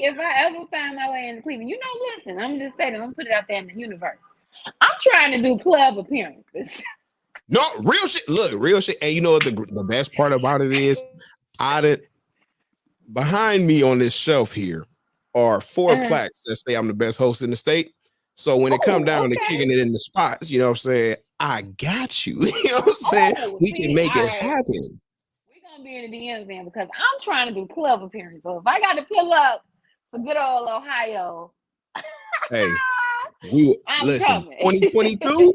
if I ever find my way in Cleveland, listen, I'm just saying, I'm gonna put it out there in the universe. I'm trying to do club appearances. No, real shit. Look, real shit. And you know what the best part about it is? Behind me on this shelf here are 4 plaques that say I'm the best host in the state. So when it come down to kicking it in the spots, you know what I'm saying, I got you. You know what I'm saying? We can make it happen. We're gonna be in the DMs, man, because I'm trying to do club appearances. So if I got to pull up for good old Ohio, hey, listen, 2022.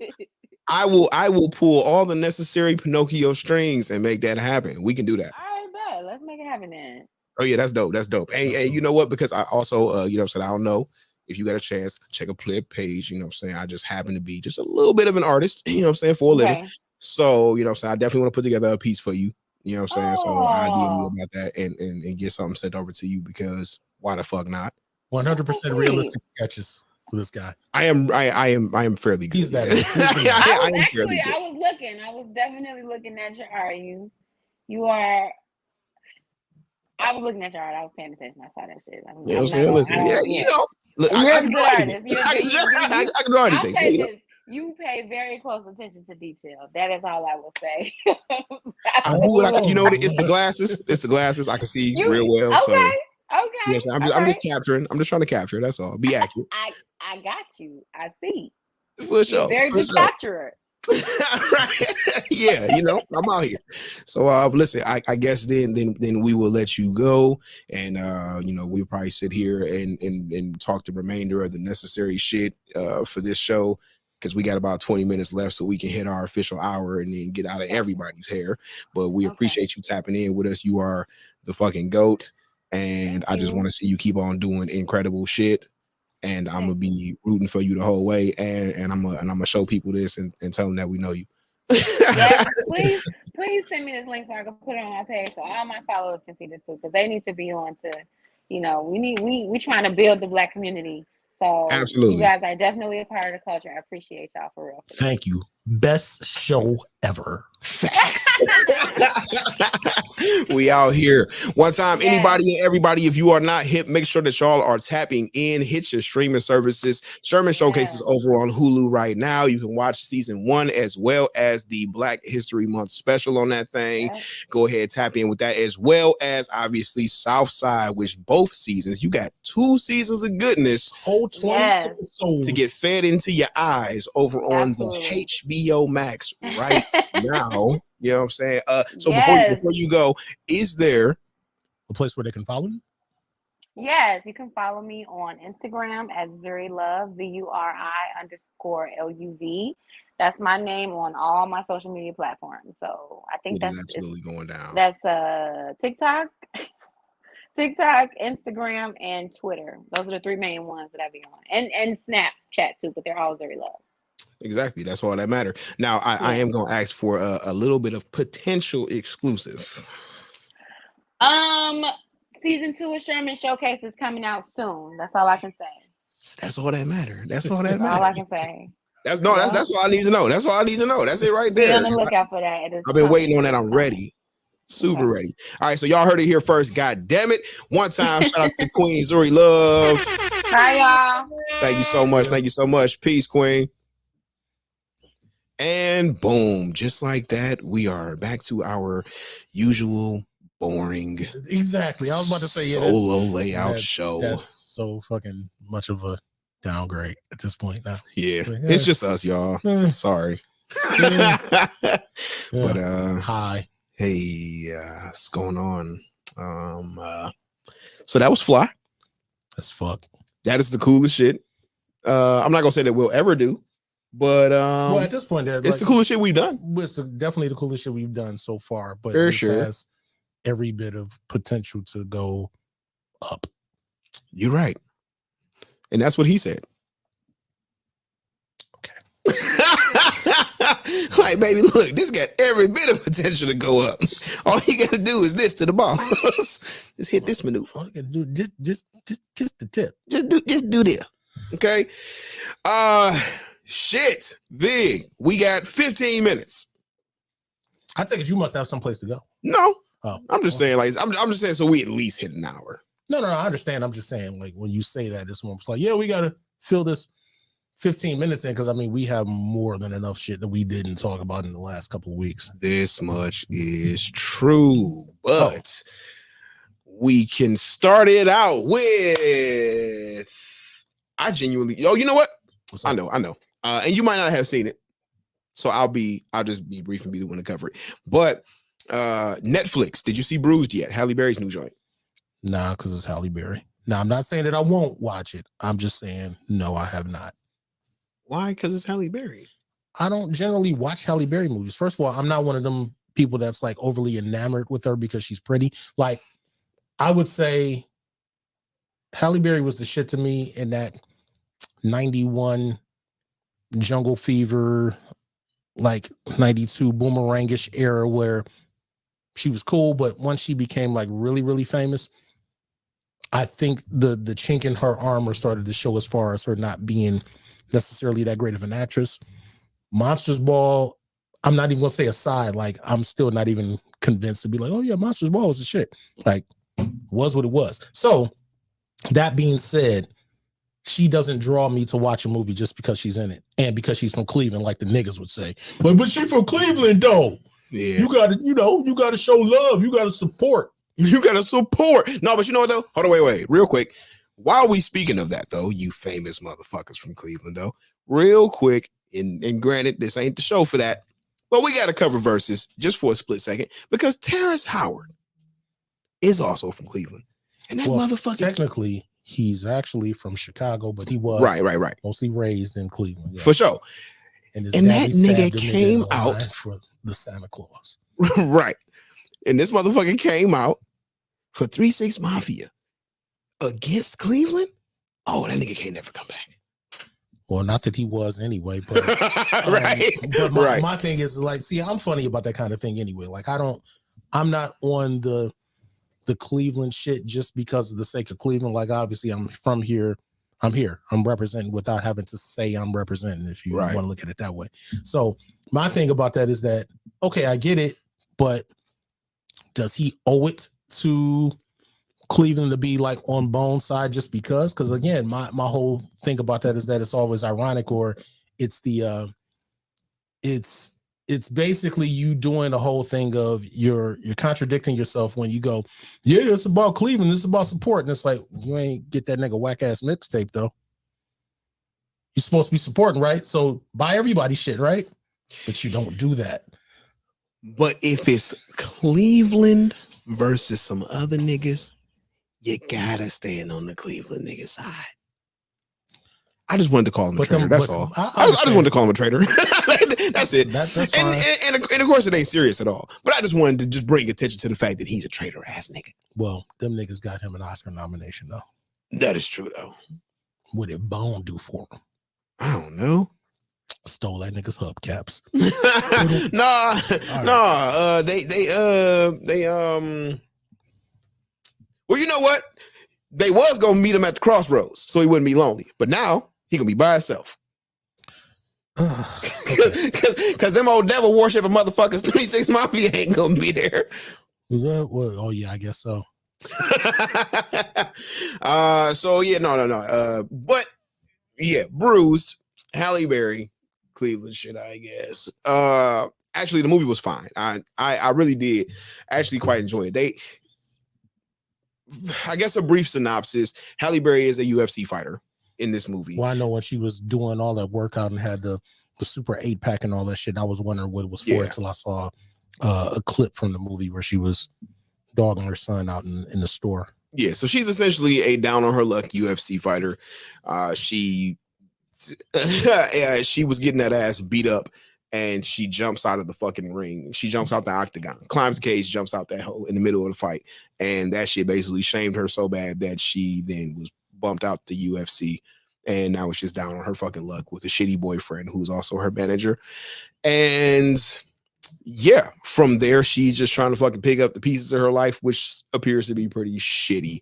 I will pull all the necessary Pinocchio strings and make that happen. We can do that. All right, bet. Let's make it happen then. Oh yeah, that's dope. That's dope. And you know what? Because I also, you know what I'm saying, I don't know if you got a chance, check a Plib page. You know what I'm saying? I just happen to be just a little bit of an artist, you know what I'm saying, for a living. So, you know what I'm saying, I definitely want to put together a piece for you. You know what I'm saying? So I'll DM you about that and get something sent over to you, because why the fuck not? 100% realistic sketches for this guy. I am fairly good. He's that. I was definitely looking at your art. You are. I was looking at your art. I was paying attention. I saw that shit. You know what I'm saying? Listen, you know, look, I can draw anything. I'll say this. You pay very close attention to detail. That is all I will say. You know what? It's the glasses. It's the glasses. I can see real well. Okay. So, you know what I'm saying? I'm just capturing. I'm just trying to capture. That's all. Be accurate. I got you. I see. For sure. Very good capturer. Right. Yeah, you know, I'm out here. So listen, I guess then we will let you go, and you know, we'll probably sit here and talk the remainder of the necessary shit for this show, because we got about 20 minutes left, so we can hit our official hour and then get out of everybody's hair. But we appreciate you tapping in with us. You are the fucking GOAT, and I just want to see you keep on doing incredible shit. And I'm gonna be rooting for you the whole way, and I'm gonna show people this and tell them that we know you. Yes, please send me this link so I can put it on my page so all my followers can see this too, because they need to be on to, you know, we trying to build the Black community. So absolutely, you guys are definitely a part of the culture. I appreciate y'all for real. Thank you. Best show ever. Facts. We out here. One time, anybody and everybody, if you are not hip, make sure that y'all are tapping in. Hit your streaming services. Sherman Showcases over on Hulu right now. You can watch season 1 as well as the Black History Month special on that thing. Go ahead, tap in with that, as well as obviously Southside, which both seasons, you got 2 seasons of goodness, whole 20 episodes to get fed into your eyes over on the HBO Max right now. You know what I'm saying? So before you go, is there a place where they can follow you? Yes, you can follow me on Instagram at Zuri Love, ZURI_LUV. That's my name on all my social media platforms. So I think that's absolutely going down. That's TikTok, Instagram, and Twitter. Those are the 3 main ones that I be on, and Snapchat too. But they're all Zuri Love. Exactly. That's all that matters. Now, I am going to ask for a little bit of potential exclusive. Season 2 of Sherman Showcase is coming out soon. That's all I can say. That's all that matters. That's all all I can say. That's all I need to know. That's all I need to know. That's it right there. Be on the lookout for that. I've been waiting on that. I'm ready. Super ready. All right, so y'all heard it here first. God damn it. One time, shout out to Queen Zuri Love. Hi, y'all. Thank you so much. Thank you so much. Peace, Queen. And boom, just like that, we are back to our usual boring. Exactly. I was about to say solo layout show. That's so fucking much of a downgrade at this point now. Yeah, it's just us, y'all. Sorry. But hi. Hey, what's going on? So that was fly. That's fuck. That is the coolest shit. I'm not gonna say that we'll ever do, but well, at this point, it's the coolest shit we've done. It's definitely the coolest shit we've done so far. But for it sure has every bit of potential to go up. You're right, and that's what he said. Okay. Like, baby, look, this got every bit of potential to go up. All you gotta do is this to the boss. Just hit this maneuver. All you gotta do just the tip. Just do this. Okay. Shit, Vig, we got 15 minutes. I take it you must have someplace to go. No, oh, I'm just saying, like, I'm just saying, so we at least hit an hour. No, I understand. I'm just saying, like, when you say that, this one's like, yeah, we gotta fill this 15 minutes in, because I mean we have more than enough shit that we didn't talk about in the last couple of weeks. This much is true, but we can start it out with I genuinely you know what? I know. And you might not have seen it. So I'll just be brief and be the one to cover it. But Netflix, did you see Bruised yet? Halle Berry's new joint. Nah, because it's Halle Berry. Now I'm not saying that I won't watch it. I'm just saying no, I have not. Why? Because it's Halle Berry. I don't generally watch Halle Berry movies. First of all, I'm not one of them people that's like overly enamored with her because she's pretty. Like, I would say Halle Berry was the shit to me in that 91 Jungle Fever, like 92 Boomerangish era where she was cool, but once she became like really, really famous, I think the chink in her armor started to show as far as her not being necessarily that great of an actress. Monsters Ball, I'm not even gonna say aside, like I'm still not even convinced to be like, oh yeah, Monsters Ball was the shit. Like, was what it was. So that being said, she doesn't draw me to watch a movie just because she's in it and because she's from Cleveland, like the niggas would say. But she from Cleveland though. Yeah, you gotta show love. You gotta support. You gotta support. No, but you know what though? Hold on, wait, real quick. While we speaking of that though, you famous motherfuckers from Cleveland though, real quick, and granted, this ain't the show for that, but we gotta cover verses just for a split second because Terrence Howard is also from Cleveland, and that motherfucker. Technically, he's actually from Chicago, but he was right, mostly raised in Cleveland, for sure. And that nigga came out for the Santa Claus, right? And this motherfucker came out for 3 6 Mafia against Cleveland. Oh, that nigga can't never come back. Well, not that he was anyway, but right. But my thing is like, see, I'm funny about that kind of thing anyway. Like, I'm not on the Cleveland shit just because of the sake of Cleveland. Like, obviously, I'm from here. I'm here. I'm representing without having to say I'm representing, if you want to look at it that way. So my thing about that is that, okay, I get it, but does he owe it to Cleveland to be like on Bone's side just because? Because again, my whole thing about that is that it's always ironic, or it's the it's basically you doing the whole thing of you're contradicting yourself when you go, yeah, it's about Cleveland, it's about support, and it's like, you ain't get that nigga whack ass mixtape though. You're supposed to be supporting, right? So buy everybody shit, right? But you don't do that. But if it's Cleveland versus some other niggas, you gotta stand on the Cleveland nigga side. I just wanted to call him a traitor. That's all. I just wanted to call him a traitor. That's it. That's fine. And of course, it ain't serious at all. But I just wanted to just bring attention to the fact that he's a traitor ass nigga. Well, them niggas got him an Oscar nomination though. That is true though. What did Bone do for him? I don't know. Stole that nigga's hubcaps. They well, you know what? They was gonna meet him at the crossroads so he wouldn't be lonely. But now he gonna be by himself. Cause them old devil worshiping motherfuckers 3 6 Mafia ain't gonna be there. Oh yeah, I guess so. So yeah, no. But yeah, bruised. Halle Berry, Cleveland shit, I guess. Actually, the movie was fine. I really did actually quite enjoy it. I guess a brief synopsis: Halle Berry is a UFC fighter in this movie. Well, I know when she was doing all that workout and had the super 8-pack and all that shit, I was wondering what it was for until I saw a clip from the movie where she was dogging her son out in the store. Yeah, so she's essentially a down on her luck UFC fighter. She was getting that ass beat up, and she jumps out of the fucking ring. She jumps out the octagon, climbs the cage, jumps out that hole in the middle of the fight, and that shit basically shamed her so bad that she then was bumped out the UFC, and now it's just down on her fucking luck with a shitty boyfriend who's also her manager. And yeah, from there she's just trying to fucking pick up the pieces of her life, which appears to be pretty shitty.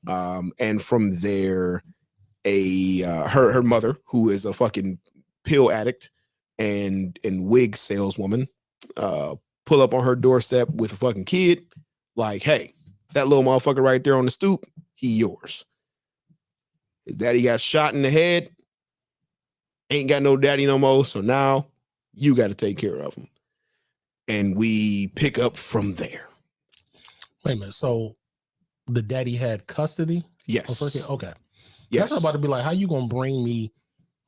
And from there, her mother, who is a fucking pill addict and wig saleswoman, pull up on her doorstep with a fucking kid, like, hey, that little motherfucker right there on the stoop, he yours. His daddy got shot in the head, ain't got no daddy no more, so now you got to take care of him. And we pick up from there. Wait a minute, so the daddy had custody? Yes. Okay. Yes. That's about to be like, how you gonna bring me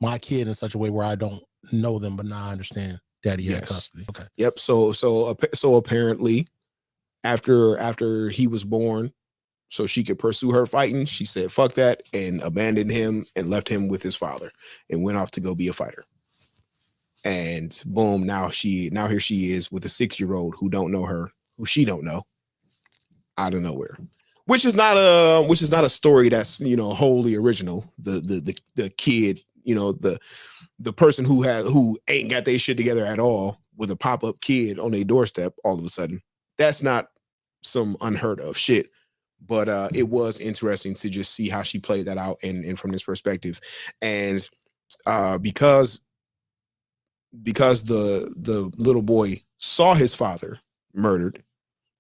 my kid in such a way where I don't know them, but now I understand daddy had custody. Okay. Yep. So apparently, after he was born, so she could pursue her fighting, she said fuck that and abandoned him and left him with his father and went off to go be a fighter. And boom, now here she is with a 6-year-old who don't know her, who she don't know, out of nowhere. Which is not a story that's, wholly original. The kid, the person who ain't got their shit together at all with a pop-up kid on their doorstep all of a sudden. That's not some unheard of shit. But it was interesting to just see how she played that out and from this perspective. And because the little boy saw his father murdered,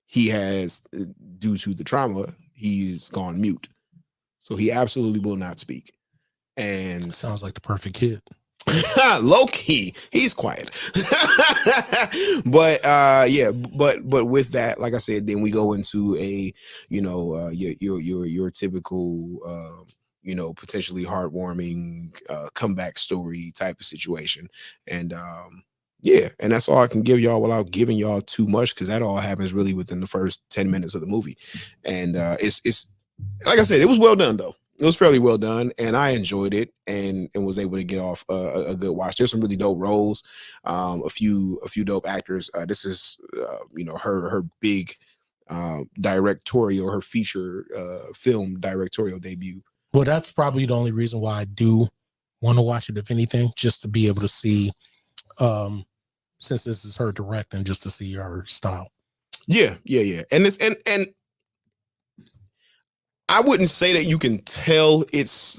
he has, due to the trauma, he's gone mute. So he absolutely will not speak. And sounds like the perfect kid. Low key, he's quiet. But but with that, like I said, then we go into a your typical potentially heartwarming comeback story type of situation. And and that's all I can give y'all without giving y'all too much, because that all happens really within the first 10 minutes of the movie. And it's like I said, it was well done though. It was fairly well done, and I enjoyed it and was able to get off a good watch. There's some really dope roles, a few dope actors. This is her big directorial, her feature film directorial debut. Well, that's probably the only reason why I do want to watch it, if anything, just to be able to see, since this is her directing, just to see her style. Yeah. And I wouldn't say that you can tell it's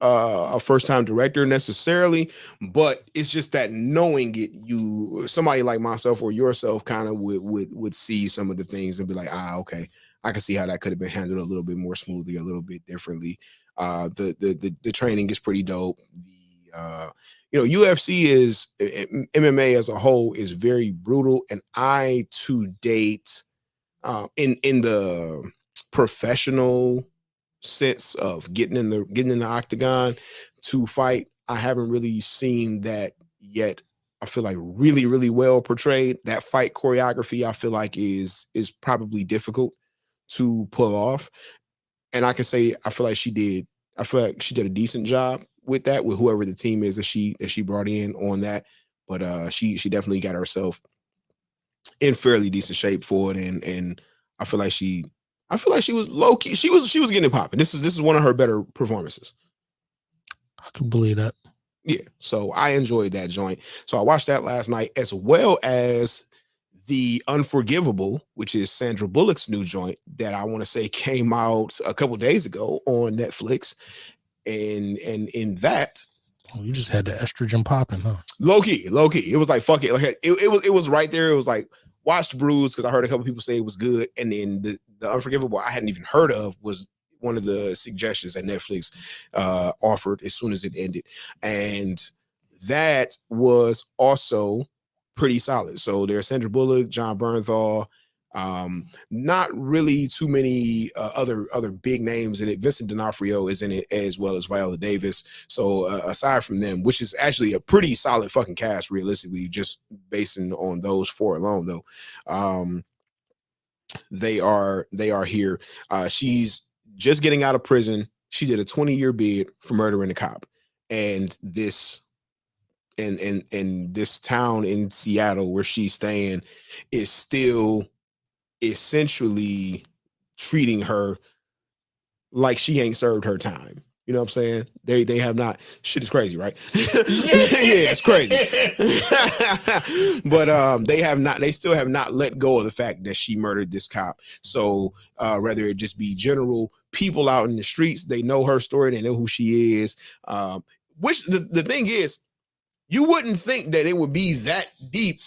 a first-time director necessarily, but it's just that knowing it, somebody like myself or yourself kind of would see some of the things and be like, okay, I can see how that could have been handled a little bit more smoothly, a little bit differently. The training is pretty dope. UFC is MMA as a whole is very brutal, and I to date, in the professional sense of getting in the octagon to fight, I haven't really seen that yet. I feel like really, really well portrayed. That fight choreography, I feel like is probably difficult to pull off. And I can say I feel like she did a decent job with that, with whoever the team is that she brought in on that. But she definitely got herself in fairly decent shape for it. And I feel like she was low key. She was getting it popping. This is one of her better performances. I can believe that. Yeah. So I enjoyed that joint. So I watched that last night, as well as The Unforgivable, which is Sandra Bullock's new joint that I want to say came out a couple days ago on Netflix. And in that, you just had the estrogen popping, huh? Low key. It was like, fuck it. Like it was right there. It was like, watched Bruise because I heard a couple people say it was good, and then the Unforgivable I hadn't even heard of was one of the suggestions that Netflix offered as soon as it ended, and that was also pretty solid. So there's Sandra Bullock, John Bernthal, not really too many other big names in it. Vincent D'Onofrio is in it as well as Viola Davis. So aside from them, which is actually a pretty solid fucking cast, realistically, just basing on those four alone, though, they are here. She's just getting out of prison. She did a 20-year bid for murdering a cop, and this. And this town in Seattle where she's staying is still essentially treating her like she ain't served her time. You know what I'm saying? They have not. Shit is crazy, right? Yeah, it's crazy. But they still have not let go of the fact that she murdered this cop. So whether it just be general people out in the streets, they know her story, they know who she is. Which the thing is, you wouldn't think that it would be that deep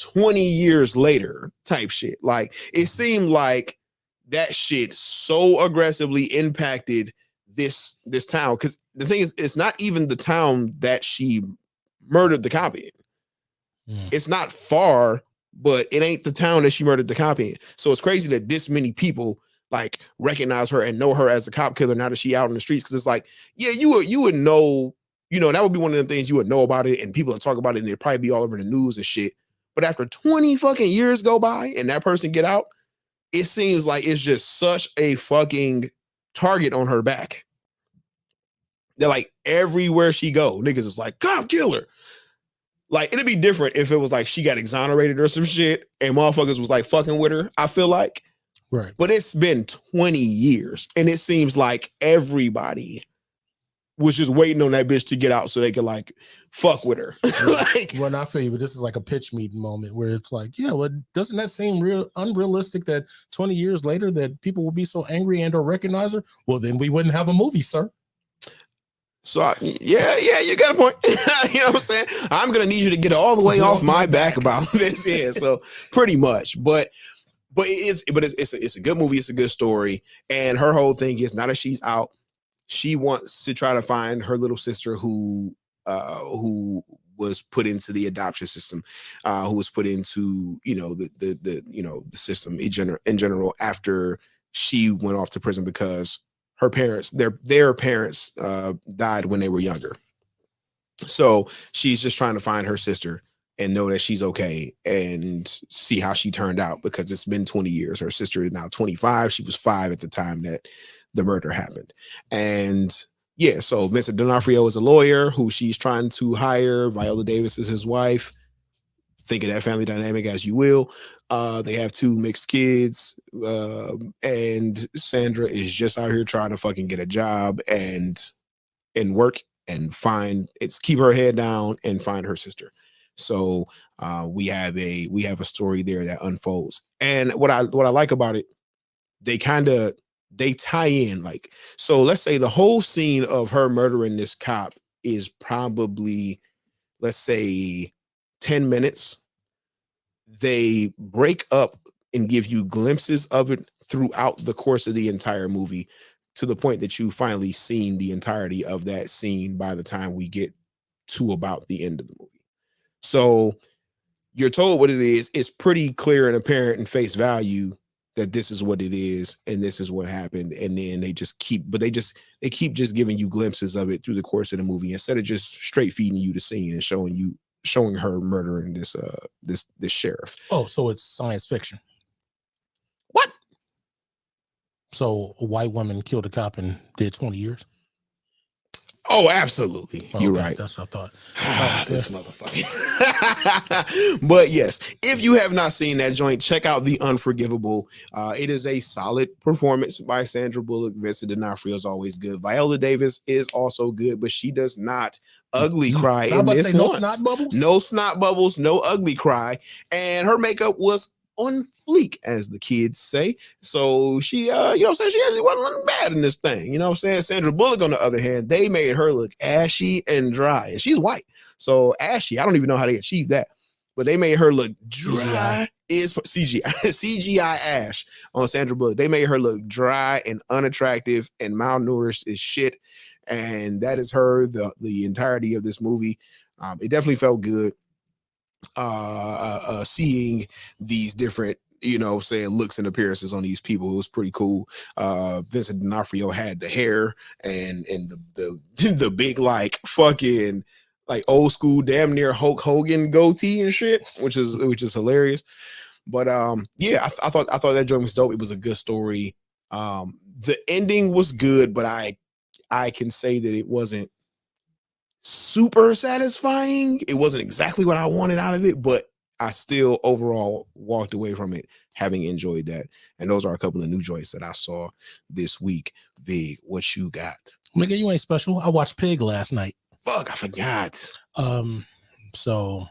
20 years later type shit. Like, it seemed like that shit so aggressively impacted this town. Because the thing is, it's not even the town that she murdered the cop in. It's not far, but it ain't the town that she murdered the cop in. So it's crazy that this many people like recognize her and know her as a cop killer now that she out in the streets. Because it's like, yeah, you would know. You know, that would be one of the things you would know about it, and people would talk about it, and it'd probably be all over the news and shit. But after 20 fucking years go by and that person get out, it seems like it's just such a fucking target on her back. They're like, everywhere she go, niggas is like, cop killer. Like, it'd be different if it was like she got exonerated or some shit and motherfuckers was like fucking with her, I feel like. Right. But it's been 20 years, and it seems like everybody was just waiting on that bitch to get out so they could like fuck with her. Like, well, not for you, but this is like a pitch meeting moment where it's like, yeah, well, doesn't that seem unrealistic that 20 years later that people will be so angry and or recognize her? Well, then we wouldn't have a movie, sir. So yeah, you got a point. You know what I'm saying? I'm gonna need you to get all the way off my back about this. Yeah, so pretty much, but it's a good movie. It's a good story, and her whole thing is now that she's out, she wants to try to find her little sister who was put into the adoption system, who was put into, you know, the system in general after she went off to prison because her parents, their parents died when they were younger. So she's just trying to find her sister and know that she's okay and see how she turned out, because it's been 20 years. Her sister is now 25. She was 5 at the time that the murder happened. And yeah, so Vincent D'Onofrio is a lawyer who she's trying to hire. Viola Davis is his wife. Think of that family dynamic as you will. They have 2 mixed kids, and Sandra is just out here trying to fucking get a job and work and keep her head down and find her sister. So we have a story there that unfolds. And what I like about it, they tie in, like, so let's say the whole scene of her murdering this cop is probably, let's say, 10 minutes. They break up and give you glimpses of it throughout the course of the entire movie, to the point that you finally seen the entirety of that scene by the time we get to about the end of the movie. So you're told what it is. It's pretty clear and apparent in face value that this is what it is and this is what happened. And then they keep just giving you glimpses of it through the course of the movie, instead of just straight feeding you the scene and showing her murdering this sheriff. Oh, so it's science fiction. What? So a white woman killed a cop and did 20 years? Oh, absolutely. Okay, you're right. That's what I thought. This motherfucker. But yes, if you have not seen that joint, check out The Unforgivable. It is a solid performance by Sandra Bullock. Vincent D'Onofrio is always good. Viola Davis is also good, but she does not ugly cry in this no once. Snot bubbles? No snot bubbles, no ugly cry. And her makeup was on fleek, as the kids say. So she, you know what I'm saying? She wasn't bad in this thing. You know what I'm saying? Sandra Bullock, on the other hand, they made her look ashy and dry. And she's white. So ashy, I don't even know how they achieved that. but they made her look dry. Is CGI Ash on Sandra Bullock. They made her look dry and unattractive and malnourished as shit. And that is her the entirety of this movie. It definitely felt good seeing these different, saying looks and appearances on these people. It was pretty cool. Vincent D'Onofrio had the hair and the big like fucking like old school damn near Hulk Hogan goatee and shit, which is hilarious. But yeah, I thought that joint was dope. It was a good story. The ending was good, but I can say that it wasn't super satisfying. It wasn't exactly what I wanted out of it, but I still overall walked away from it having enjoyed that. And those are a couple of new joints that I saw this week. Vig, what you got? Nigga, you ain't special. I watched Pig last night. Fuck, I forgot. So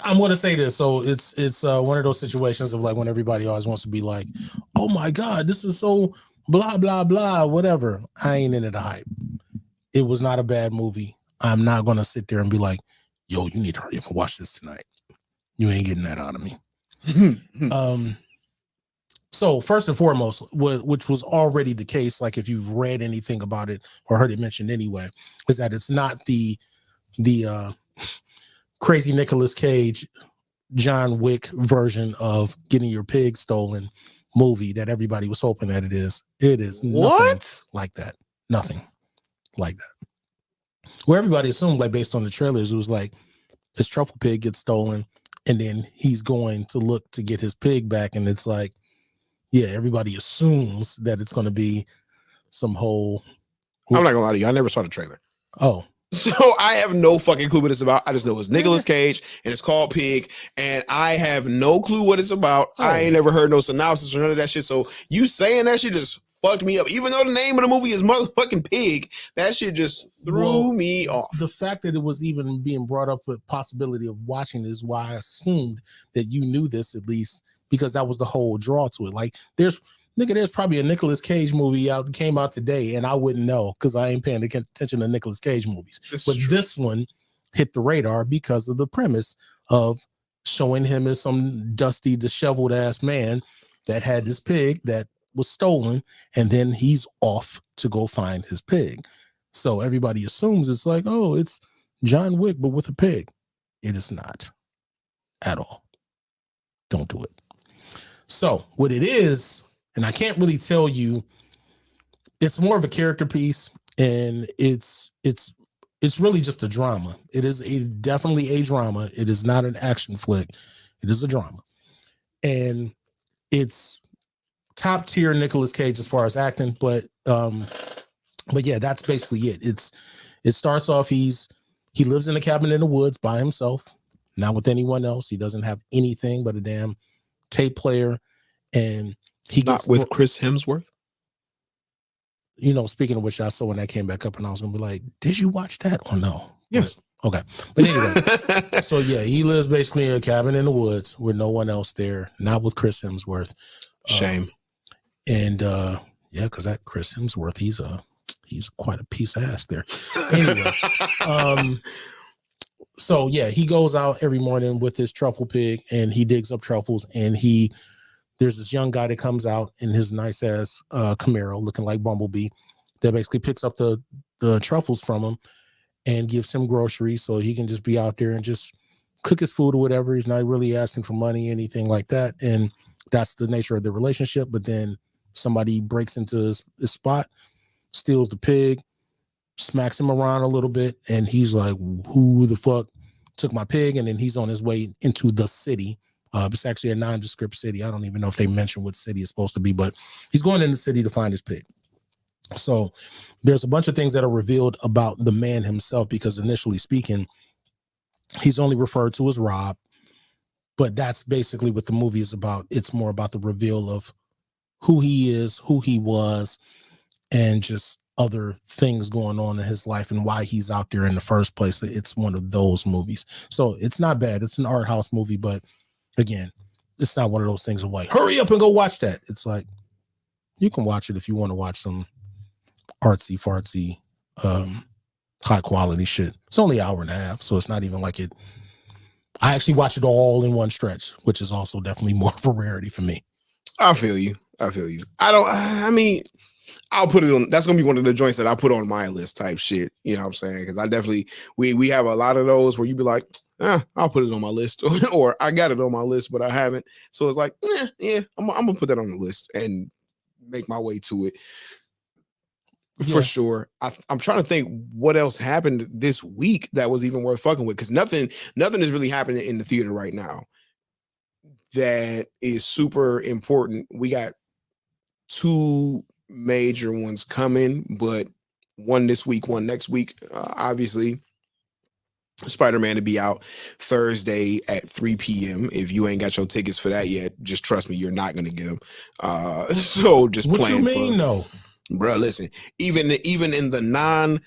I'm going to say this. So it's one of those situations of like when everybody always wants to be like, oh my God, this is so blah, blah, blah, whatever. I ain't into the hype. It was not a bad movie. I'm not going to sit there and be like, yo, you need to hurry up and watch this tonight. You ain't getting that out of me. So first and foremost, which was already the case, like if you've read anything about it or heard it mentioned anyway, is that it's not the crazy Nicolas Cage, John Wick version of getting your pig stolen movie that everybody was hoping that it is. It is what like that. Nothing like that. Where everybody assumed, like based on the trailers, it was like his truffle pig gets stolen and then he's going to look to get his pig back. And it's like, yeah, everybody assumes that it's going to be some whole. I'm not gonna lie to you. I never saw the trailer. Oh. So I have no fucking clue what it's about. I just know it's Nicolas Cage and it's called Pig, and I have no clue what it's about. Oh. I ain't never heard no synopsis or none of that shit. So you saying that shit just fucked me up. Even though the name of the movie is motherfucking Pig, that shit just threw me off. The fact that it was even being brought up with possibility of watching is why I assumed that you knew this at least, because that was the whole draw to it. Like there's probably a Nicolas Cage movie came out today and I wouldn't know because I ain't paying attention to Nicolas Cage movies. This one hit the radar because of the premise of showing him as some dusty, disheveled ass man that had this pig that was stolen, and then he's off to go find his pig. So everybody assumes it's like, oh, it's John Wick, but with a pig. It is not at all. Don't do it. So what it is, and I can't really tell you, it's more of a character piece, and it's really just a drama. It's definitely a drama. It is not an action flick. It is a drama. And it's top tier Nicolas Cage as far as acting, but yeah, that's basically it. It starts off, he lives in a cabin in the woods by himself, not with anyone else. He doesn't have anything but a damn tape player, and he gets with Chris Hemsworth. Speaking of which, I saw when that came back up, and I was gonna be like, "Did you watch that or no?" Yes. Okay. But anyway, so yeah, he lives basically in a cabin in the woods with no one else there, not with Chris Hemsworth. Shame. And yeah, because that Chris Hemsworth, he's quite a piece of ass there. Anyway, so yeah, he goes out every morning with his truffle pig and he digs up truffles, and there's this young guy that comes out in his nice ass Camaro looking like Bumblebee that basically picks up the truffles from him and gives him groceries so he can just be out there and just cook his food or whatever. He's not really asking for money, anything like that. And that's the nature of the relationship. But then somebody breaks into his spot, steals the pig, smacks him around a little bit, and he's like, who the fuck took my pig? And then he's on his way into the city. It's actually a nondescript city. I don't even know if they mention what city it's supposed to be, but he's going in the city to find his pig. So there's a bunch of things that are revealed about the man himself, because initially speaking, he's only referred to as Rob, but that's basically what the movie is about. It's more about the reveal of who he is, who he was, and just other things going on in his life and why he's out there in the first place. It's one of those movies. So it's not bad. It's an art house movie, but again, it's not one of those things of like, hurry up and go watch that. It's like, you can watch it if you want to watch some artsy fartsy high quality shit. It's only an hour and a half, so it's not even like it. I actually watch it all in one stretch, which is also definitely more of a rarity for me. I feel you. I mean, I'll put it on. That's gonna be one of the joints that I put on my list type shit. You know what I'm saying? Because I definitely we have a lot of those where you be like, I'll put it on my list, or I got it on my list, but I haven't. So it's like, yeah, I'm gonna put that on the list and make my way to it for sure. I'm trying to think what else happened this week that was even worth fucking with, because nothing is really happening in the theater right now that is super important. We got 2 major ones coming, but one this week, one next week. Obviously, Spider-Man to be out Thursday at 3 p.m. If you ain't got your tickets for that yet, just trust me, you're not gonna get them. So just what plan. You mean, though, bro? Listen, even in the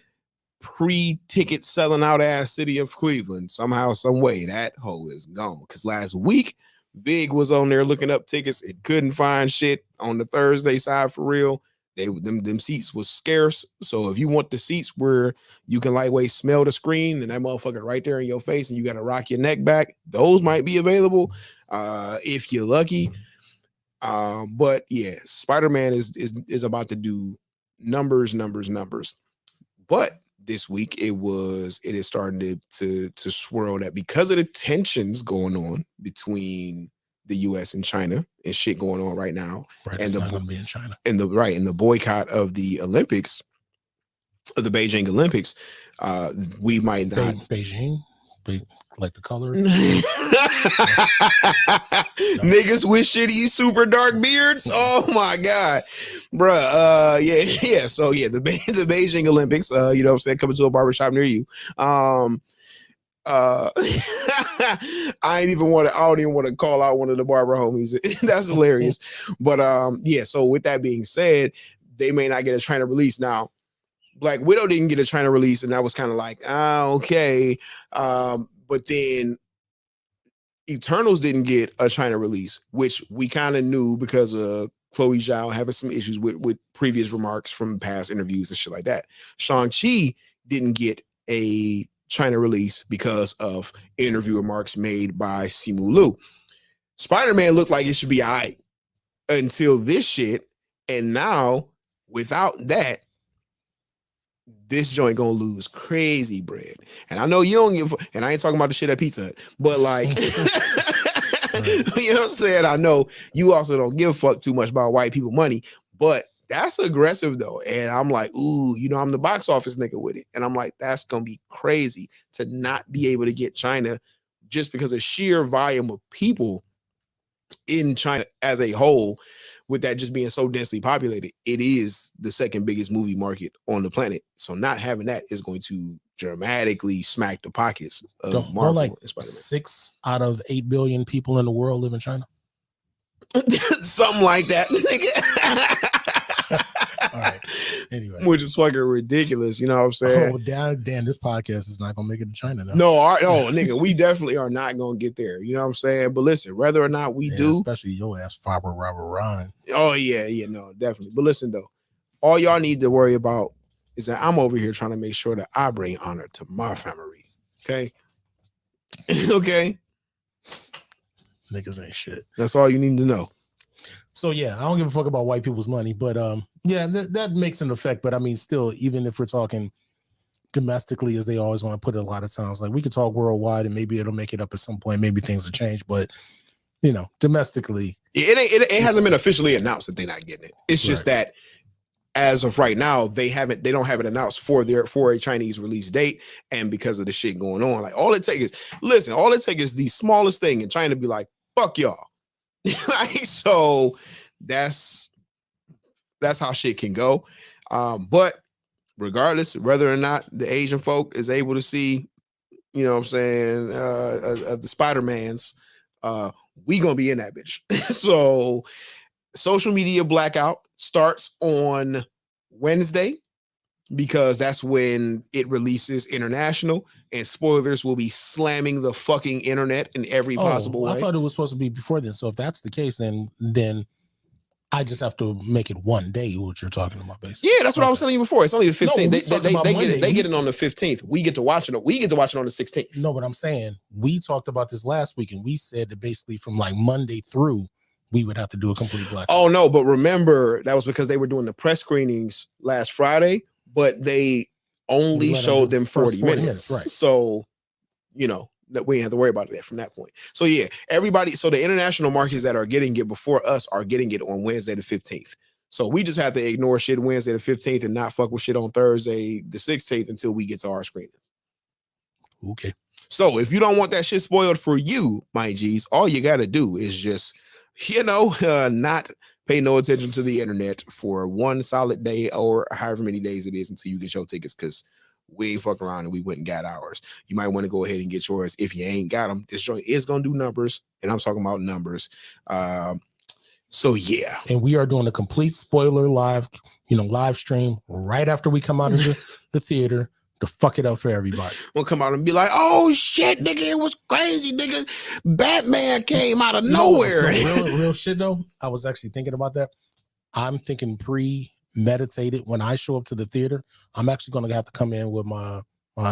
pre-ticket selling out ass city of Cleveland, somehow, some way, that hoe is gone. Because last week, Big was on there looking up tickets and couldn't find shit on the Thursday side for real. Them seats was scarce. So if you want the seats where you can lightweight smell the screen and that motherfucker right there in your face and you got to rock your neck back, those might be available if you're lucky. But yeah, Spider-Man is about to do numbers. But this week it is starting to swirl that because of the tensions going on between the US and China and shit going on right now. Right, and it's not gonna be in China. And the boycott of the Olympics, of the Beijing Olympics, we might not Beijing, like the color. Niggas with shitty super dark beards. Oh my god, bruh. Yeah. So yeah, the Beijing Olympics. You know what I'm saying, coming to a barbershop near you. I don't even want to call out one of the barber homies. That's hilarious. But yeah, so with that being said, they may not get a China release. Now Black Widow didn't get a China release, and that was kind of like, okay. But then Eternals didn't get a China release, which we kind of knew because of Chloe Zhao having some issues with previous remarks from past interviews and shit like that. Shang-Chi didn't get a China release because of interview remarks made by Simu Liu. Spider-Man looked like it should be all right until this shit, and now without that, this joint gonna lose crazy bread. And I know you don't give, and I ain't talking about the shit at Pizza Hut, but like, you know what I'm saying? I know you also don't give a fuck too much about white people money, but that's aggressive though. And I'm like, ooh, you know, I'm the box office nigga with it. And I'm like, that's gonna be crazy to not be able to get China just because of sheer volume of people in China as a whole. With that just being so densely populated, it is the second biggest movie market on the planet. So not having that is going to dramatically smack the pockets of Marvel. Like 6 out of 8 billion people in the world live in China. Something like that. All right. Anyway, which is fucking ridiculous. You know what I'm saying? Oh, damn, this podcast is not gonna make it to China now. No, nigga, we definitely are not gonna get there. You know what I'm saying? But listen, whether or not we do, especially your ass, Robert Ryan. Oh yeah, no, definitely. But listen though, all y'all need to worry about is that I'm over here trying to make sure that I bring honor to my family. Okay. Okay. Niggas ain't shit. That's all you need to know. So yeah, I don't give a fuck about white people's money, but yeah, that makes an effect. But I mean, still, even if we're talking domestically, as they always want to put it a lot of times, like we could talk worldwide and maybe it'll make it up at some point. Maybe things will change, but you know, domestically, it hasn't been officially announced that they're not getting it. It's just that as of right now, they don't have it announced for a Chinese release date, and because of the shit going on, like all it takes is the smallest thing in China to be like, fuck y'all. So that's how shit can go. But regardless, whether or not the Asian folk is able to see, you know what I'm saying, the Spider-Mans, we gonna be in that bitch. So social media blackout starts on Wednesday because that's when it releases international, and spoilers will be slamming the fucking internet in every possible way. I thought it was supposed to be before then. So if that's the case, then I just have to make it one day, what you're talking about, basically. Yeah, that's what I was telling you before. It's only the 15th. No, they get it on the 15th. We get to watch it. We get to watch it on the 16th. No, but I'm saying we talked about this last week, and we said that basically from like Monday through, we would have to do a complete blackout. Oh no, but remember that was because they were doing the press screenings last Friday, but they only showed them 40 minutes. Right. So, you know, that we didn't have to worry about that from that point. So yeah, everybody. So the international markets that are getting it before us are getting it on Wednesday the 15th. So we just have to ignore shit Wednesday the 15th and not fuck with shit on Thursday the 16th until we get to our screenings. Okay. So if you don't want that shit spoiled for you, my G's, all you got to do is just, not pay no attention to the internet for one solid day or however many days it is until you get your tickets, because we ain't fucking around and we went and got ours. You might want to go ahead and get yours if you ain't got them. This joint is going to do numbers, and I'm talking about numbers. So yeah. And we are doing a complete spoiler live stream right after we come out of the theater to fuck it up for everybody. We'll come out and be like, oh shit, nigga, it was crazy, nigga. Batman came out of nowhere. Real shit though. I was actually thinking about that. I'm thinking premeditated. When I show up to the theater, I'm actually going to have to come in with my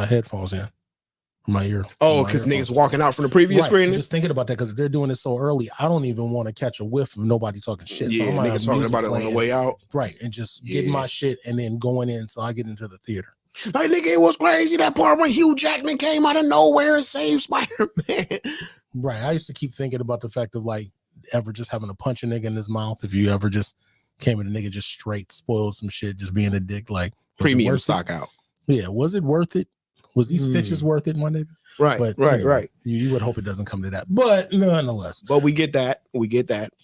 headphones in. My ear. Oh, because niggas walking out from the previous screening? Just thinking about that, because if they're doing it so early, I don't even want to catch a whiff of nobody talking shit. Yeah, so niggas talking about it on the way out. Right, and just getting my shit and then going in so I get into the theater. Like, nigga, it was crazy, that part when Hugh Jackman came out of nowhere and saved Spider-Man. Right, I used to keep thinking about the fact of like ever just having to punch a nigga in his mouth. If you ever just came at a nigga just straight spoiled some shit, just being a dick, like premium sock out. Yeah, was it worth it? Was these stitches worth it, my nigga? Right, but right. You would hope it doesn't come to that, but nonetheless. But we get that.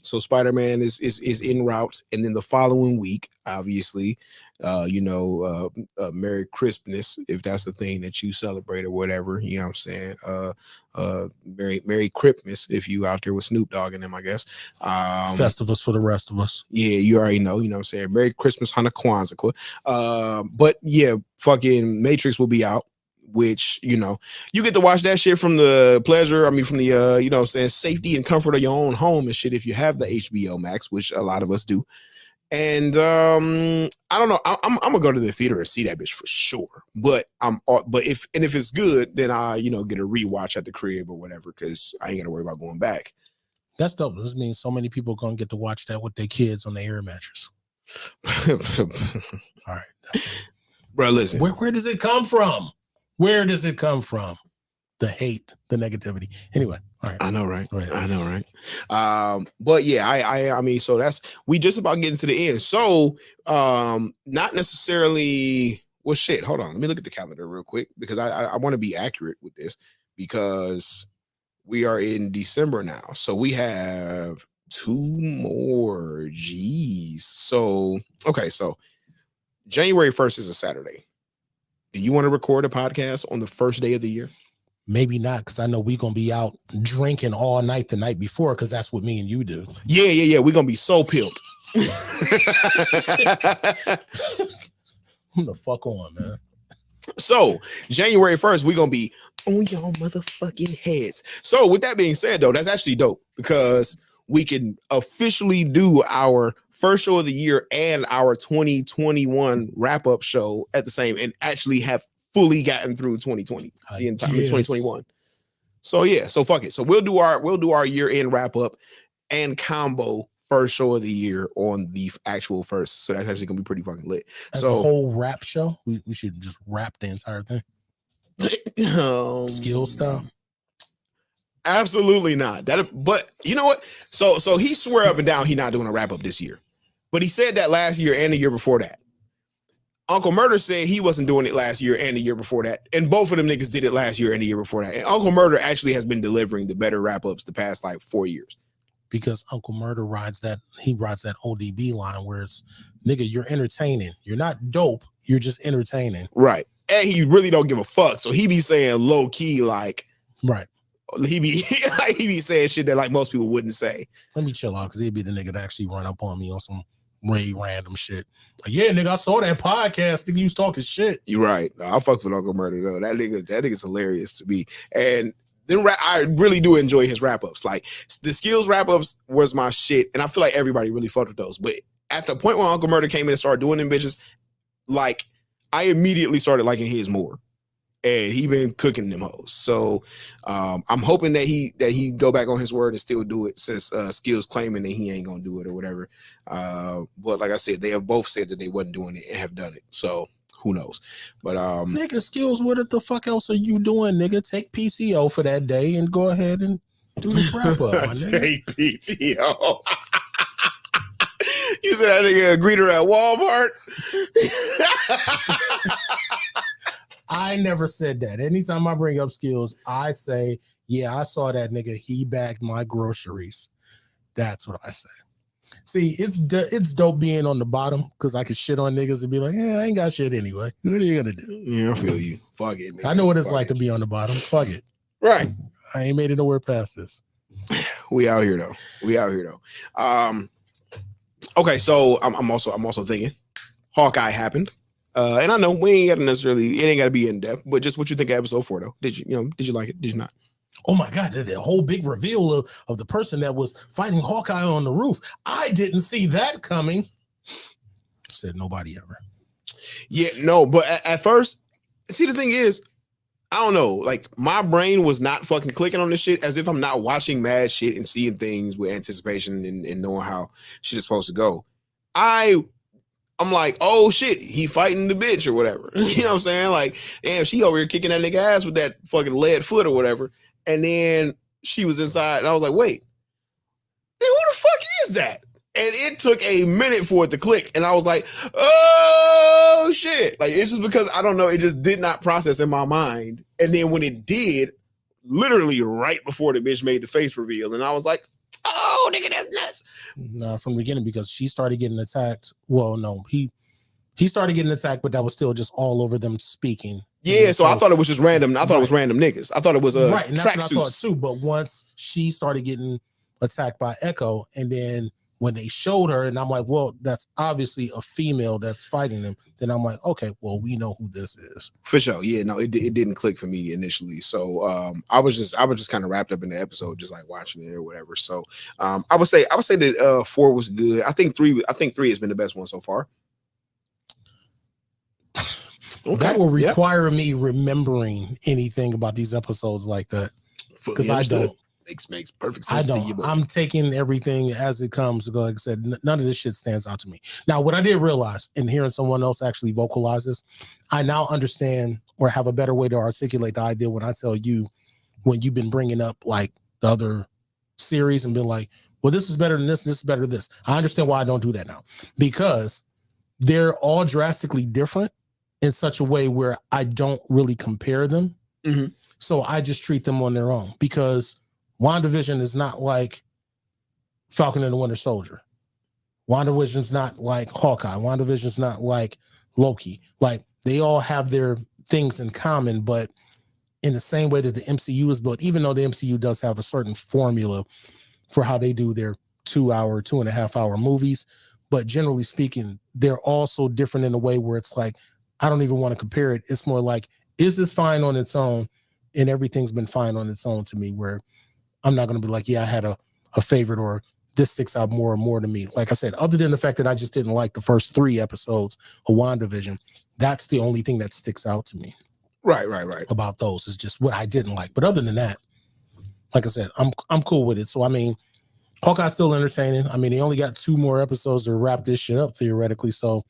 So Spider-Man is en route, and then the following week, obviously, Merry Christmas, if that's the thing that you celebrate or whatever. You know what I'm saying? Merry Christmas if you out there with Snoop Dogg and them, I guess. Festivus for the rest of us. Yeah, you already know. You know what I'm saying? Merry Christmas, Hanukkah. But yeah, fucking Matrix will be out, which, you get to watch that shit from the pleasure. I mean, from the, safety and comfort of your own home and shit. If you have the HBO Max, which a lot of us do. And I don't know. I'm gonna go to the theater and see that bitch for sure. But if it's good, then I get a rewatch at the crib or whatever, because I ain't gotta worry about going back. That's dope. This means so many people are gonna get to watch that with their kids on the air mattress. All right, bro. Listen, where does it come from? Where does it come from? The hate, the negativity. Anyway, all right. I know, right? I know, right? But yeah, I mean, so we just about getting to the end. So, not necessarily. Well, shit. Hold on. Let me look at the calendar real quick, because I want to be accurate with this, because we are in December now. So we have 2 more G's. So okay, so January 1st is a Saturday. Do you want to record a podcast on the first day of the year? Maybe not, because I know we're going to be out drinking all night the night before, because that's what me and you do. Yeah. We're going to be so pilled. The fuck on, man. So, January 1st, we're going to be on your motherfucking heads. So, with that being said, though, that's actually dope, because we can officially do our first show of the year and our 2021 wrap-up show at the same, and actually have fully gotten through 2020, the entire 2021. So yeah, so fuck it. So we'll do our year-end wrap-up and combo first show of the year on the actual first. So that's actually gonna be pretty fucking lit. As so a whole rap show, we should just rap the entire thing. Skill style. Absolutely not. But you know what? So he swear up and down he not doing a wrap-up this year. But he said that last year and the year before that. Uncle Murder said he wasn't doing it last year and the year before that. And both of them niggas did it last year and the year before that. And Uncle Murder actually has been delivering the better wrap-ups the past like 4 years. Because Uncle Murder rides that ODB line where it's, nigga, you're entertaining. You're not dope. You're just entertaining. Right. And he really don't give a fuck. So he be saying low key, like, right. He be saying shit that like most people wouldn't say. Let me chill out, because he'd be the nigga that actually run up on me on some random shit. Like, yeah, nigga, I saw that podcast. Nigga, you was talking shit. You're right. No, I fuck with Uncle Murder though. That nigga's hilarious to me. And then I really do enjoy his wrap ups. Like the Skills wrap ups was my shit, and I feel like everybody really fucked with those. But at the point when Uncle Murder came in and started doing them bitches, like I immediately started liking his more, and he been cooking them hoes. So I'm hoping that he go back on his word and still do it, since Skills claiming that he ain't gonna do it or whatever. But like I said, they have both said that they wasn't doing it and have done it. So who knows? But nigga, Skills, what the fuck else are you doing, nigga? Take PTO for that day and go ahead and do the wrap up, my nigga. Take PTO. You said that nigga greeted her at Walmart. I never said that. Anytime I bring up Skills, I say, yeah, I saw that nigga. He bagged my groceries. That's what I say. See, it's dope being on the bottom, because I can shit on niggas and be like, yeah, I ain't got shit anyway. What are you gonna do? Yeah, I feel you. Fuck it, nigga. I know what it's like to be on the bottom. Fuck it. Right. I ain't made it nowhere past this. We out here though. Okay, so I'm also thinking Hawkeye happened. And I know we ain't got to necessarily, it ain't got to be in depth, but just what you think of episode 4 though? Did you like it? Did you not? Oh my God, the whole big reveal of the person that was fighting Hawkeye on the roof. I didn't see that coming. Said nobody ever. Yeah, no, but at first, see, the thing is, I don't know, like my brain was not fucking clicking on this shit, as if I'm not watching mad shit and seeing things with anticipation and knowing how shit is supposed to go. I'm like, oh shit, he fighting the bitch or whatever. You know what I'm saying? Like, damn, she over here kicking that nigga ass with that fucking lead foot or whatever. And then she was inside, and I was like, wait, then who the fuck is that? And it took a minute for it to click. And I was like, oh shit. Like, it's just because, I don't know, it just did not process in my mind. And then when it did, literally right before the bitch made the face reveal, and I was like, oh, nigga, that's nuts. No, from the beginning, because she started getting attacked. Well, no, he started getting attacked, but that was still just all over them speaking. Yeah, so I thought it was just random. I thought it was random niggas. I thought it was right, and that's what I thought suits. too. But once she started getting attacked by Echo, and then when they showed her, and I'm like, well, that's obviously a female that's fighting them. Then I'm like, okay, well, we know who this is for sure. Yeah, no, it didn't click for me initially. So I was just kind of wrapped up in the episode, just like watching it or whatever. So I would say that 4 was good. I think 3 has been the best one so far. Okay. That will require me remembering anything about these episodes like that, because I don't. Makes perfect sense. I don't. I'm taking everything as it comes. Like I said, none of this shit stands out to me. Now, what I did realize in hearing someone else actually vocalize this, I now understand, or have a better way to articulate the idea when I tell you, when you've been bringing up like the other series and been like, well, this is better than this, and this is better than this. I understand why I don't do that now, because they're all drastically different in such a way where I don't really compare them. Mm-hmm. So I just treat them on their own, because WandaVision is not like Falcon and the Winter Soldier. WandaVision's not like Hawkeye. WandaVision's not like Loki. Like, they all have their things in common, but in the same way that the MCU is built, even though the MCU does have a certain formula for how they do their 2.5 hour movies, but generally speaking, they're all so different in a way where it's like, I don't even want to compare it. It's more like, is this fine on its own? And everything's been fine on its own to me, where I'm not going to be like, yeah, I had a favorite, or this sticks out more and more to me. Like I said, other than the fact that I just didn't like the first 3 episodes of WandaVision, that's the only thing that sticks out to me. Right. About those is just what I didn't like. But other than that, like I said, I'm cool with it. So, I mean, Hawkeye's still entertaining. I mean, they only got 2 more episodes to wrap this shit up theoretically. So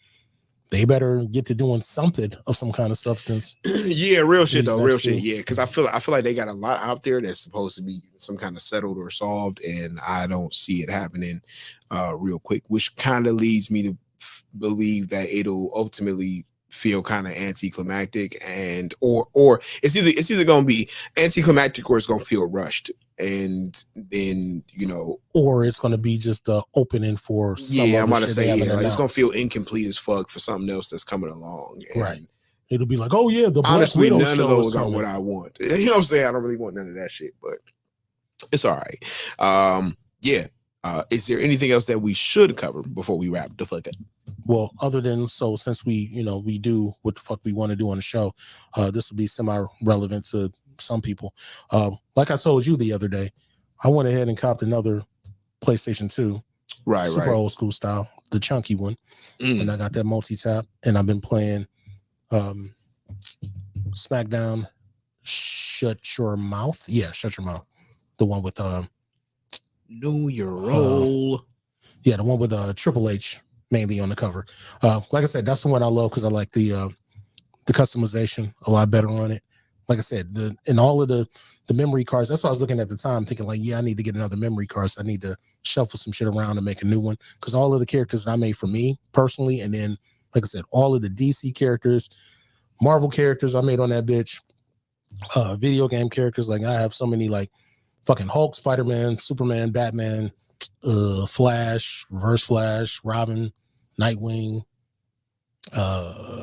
they better get to doing something of some kind of substance. Yeah, real shit though, real shit. Yeah, because I feel like they got a lot out there that's supposed to be some kind of settled or solved, and I don't see it happening real quick, which kind of leads me to believe that it'll ultimately feel kind of anticlimactic, and or it's either gonna be anticlimactic or it's gonna feel rushed. And then, or it's going to be just the opening for some. Yeah, I'm about to say, like, it's going to feel incomplete as fuck for something else that's coming along. And right. It'll be like, oh yeah, the Black honestly, Widow none of those are are what I want. You know what I'm saying? I don't really want none of that shit, but it's all right. Yeah. Is there anything else that we should cover before we wrap the fuck up? Well, other than, since we do what the fuck we want to do on the show, this will be semi-relevant to some people. Like I told you the other day, I went ahead and copped another PlayStation 2. Right, super old school style, the chunky one. And I got that multi-tap, and I've been playing SmackDown Shut Your Mouth. Yeah, Shut Your Mouth. The one with Know Your Role. Yeah, the one with Triple H mainly on the cover. Like I said, that's the one I love because I like the customization a lot better on it. Like I said, and all of the memory cards, that's what I was looking at the time, thinking like, yeah, I need to get another memory card. So I need to shuffle some shit around and make a new one. Because all of the characters I made for me personally, and then, like I said, all of the DC characters, Marvel characters I made on that bitch, video game characters, like I have so many like fucking Hulk, Spider-Man, Superman, Batman, Flash, Reverse Flash, Robin, Nightwing,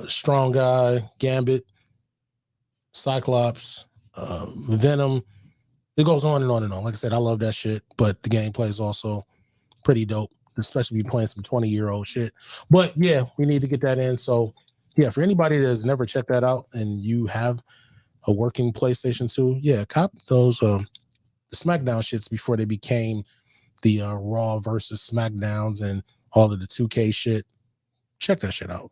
Strong Guy, Gambit, Cyclops, Venom. It goes on and on and on. Like I said, I love that shit, but the gameplay is also pretty dope, especially if you're playing some 20-year-old shit. But yeah, we need to get that in. So yeah, for anybody that has never checked that out and you have a working PlayStation 2, yeah, cop those the SmackDown shits before they became the Raw versus SmackDowns and all of the 2K shit. Check that shit out.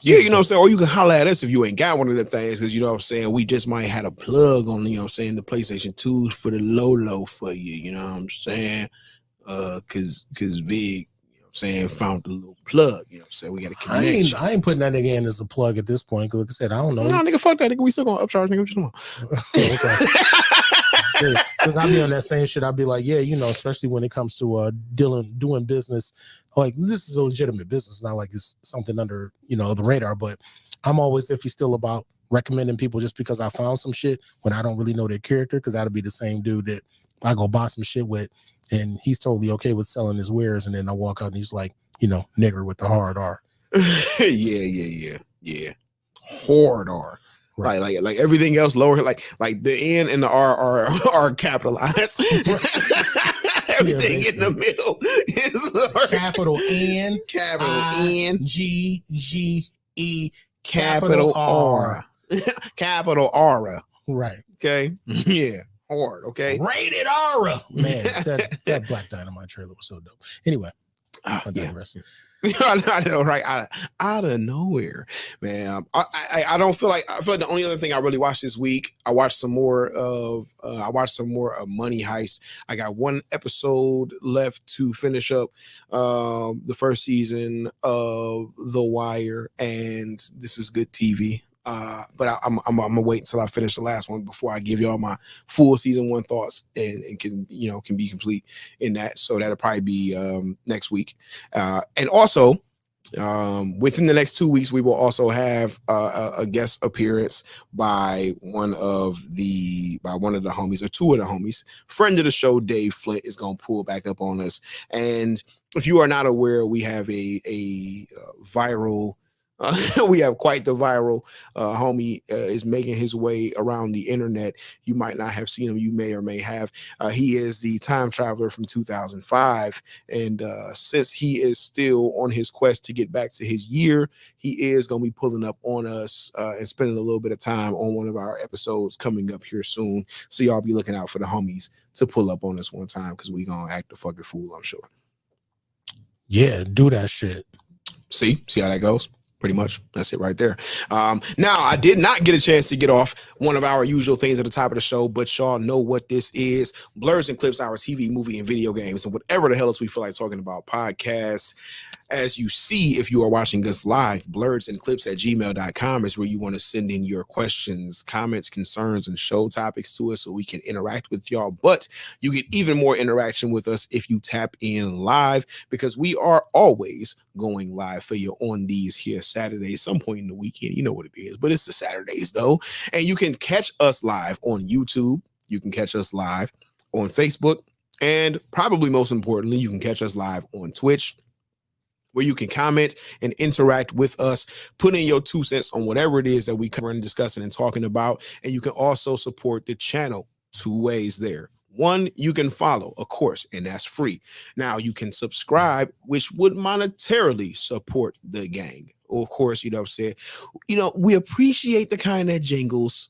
Yeah, you know what I'm saying? Or you can holler at us if you ain't got one of them things, because you know what I'm saying, we just might have a plug on, you know what I'm saying, the PlayStation 2s for the low for you, you know what I'm saying? Cause Vig, you know what I'm saying, found the little plug, you know what I'm saying? We got a connection. I ain't putting that nigga in as a plug at this point, because like I said, I don't know. No, nigga, fuck that, nigga. We still gonna upcharge, nigga. Just because I'll be on that same shit. I'll be like, yeah, you know, especially when it comes to doing business. Like, this is a legitimate business, not like it's something under, you know, the radar. But I'm always iffy still about recommending people just because I found some shit when I don't really know their character, because that'll be the same dude that I go buy some shit with, and he's totally okay with selling his wares, and then I walk out and he's like, you know, nigger with the hard R. Yeah. Hard R. Right. Like everything else lower, like the N and the R are capitalized. Everything in the middle is capital N, capital N, G E, capital R, capital R. Right. Okay. Yeah. Hard. Okay. Rated R. Man, that Black Dynamite trailer was so dope. Anyway, yeah. I know, right? Out of nowhere, man. I don't feel like, I feel like the only other thing I really watched this week, I watched some more of Money Heist. I got one episode left to finish up the first season of The Wire, and this is good TV. But I'm gonna wait until I finish the last one before I give y'all my full season 1 thoughts and can be complete in that. So that'll probably be next week. And also within the next 2 weeks, we will also have a guest appearance by one of the homies, or two of the homies. Friend of the show, Dave Flint, is gonna pull back up on us. And if you are not aware, we have a viral. We have quite the viral homie is making his way around the internet. You might not have seen him. You may or may have. He is the time traveler from 2005. And since he is still on his quest to get back to his year, he is going to be pulling up on us and spending a little bit of time on one of our episodes coming up here soon. So y'all be looking out for the homies to pull up on us one time, because we going to act a fucking fool, I'm sure. Yeah, do that shit. See how that goes? Pretty much. That's it right there. Now, I did not get a chance to get off one of our usual things at the top of the show, but y'all know what this is. Blerds and Clips, our TV, movie, and video games, and whatever the hell else we feel like talking about, podcasts. As you see, if you are watching us live, blerdsandclips@gmail.com is where you want to send in your questions, comments, concerns, and show topics to us so we can interact with y'all. But you get even more interaction with us if you tap in live, because we are always going live for you on these here Saturdays, some point in the weekend. You know what it is, but it's the Saturdays though. And you can catch us live on YouTube. You can catch us live on Facebook. And probably most importantly, you can catch us live on Twitch, where you can comment and interact with us, put in your 2 cents on whatever it is that we cover and discussing and talking about. And you can also support the channel 2 ways there. 1, you can follow, of course, and that's free. Now, you can subscribe, which would monetarily support the gang. Of course, you know what I'm saying? You know, we appreciate the kind of jingles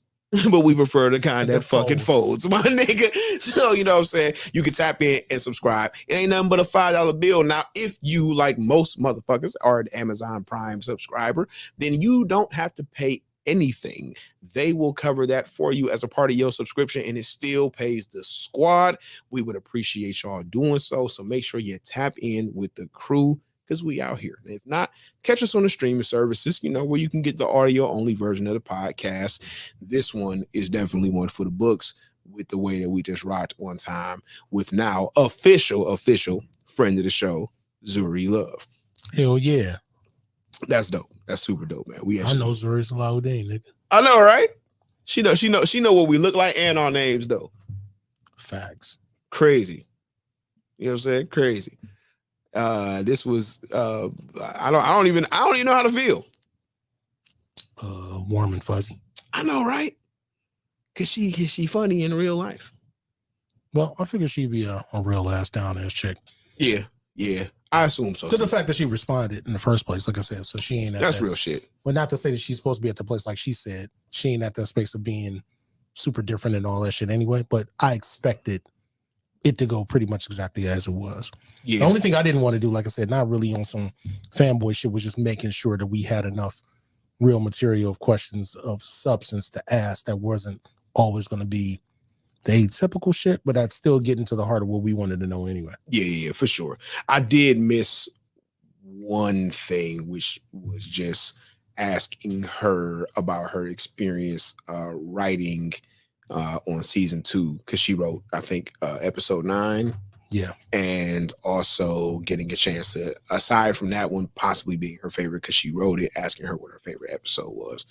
but we prefer the kind that fucking folds. folds, my nigga. So, you know what I'm saying? You can tap in and subscribe. It ain't nothing but a $5 bill. Now, if you, like most motherfuckers, are an Amazon Prime subscriber, then you don't have to pay anything. They will cover that for you as a part of your subscription, and it still pays the squad. We would appreciate y'all doing so. So make sure you tap in with the crew, because we out here. And if not, catch us on the streaming services, you know, where you can get the audio only version of the podcast. This one is definitely one for the books, with the way that we just rocked one time with now official friend of the show, Zuri Love. Hell yeah. That's dope. That's super dope, man. I know Zuri's Salahuddin, nigga. I know, right? She know what we look like and our names though. Facts. Crazy. You know what I'm saying? Crazy. This was I don't even know how to feel. Warm and fuzzy. I know, right? Cause she funny in real life. Well, I figured she'd be a real ass down ass chick. Yeah. I assume so. Because the fact that she responded in the first place, like I said, so she ain't at that's that, real shit. But not to say that she's supposed to be at the place like she said. She ain't at that space of being super different and all that shit anyway. But I expected it to go pretty much exactly as it was. Yeah. The only thing I didn't want to do, like I said, not really on some fanboy shit, was just making sure that we had enough real material of questions of substance to ask that wasn't always going to be the atypical shit, but I'd still get into the heart of what we wanted to know anyway. Yeah, for sure. I did miss one thing, which was just asking her about her experience writing on season 2, because she wrote, I think, episode 9. Yeah. And also getting a chance to, aside from that one possibly being her favorite because she wrote it, asking her what her favorite episode was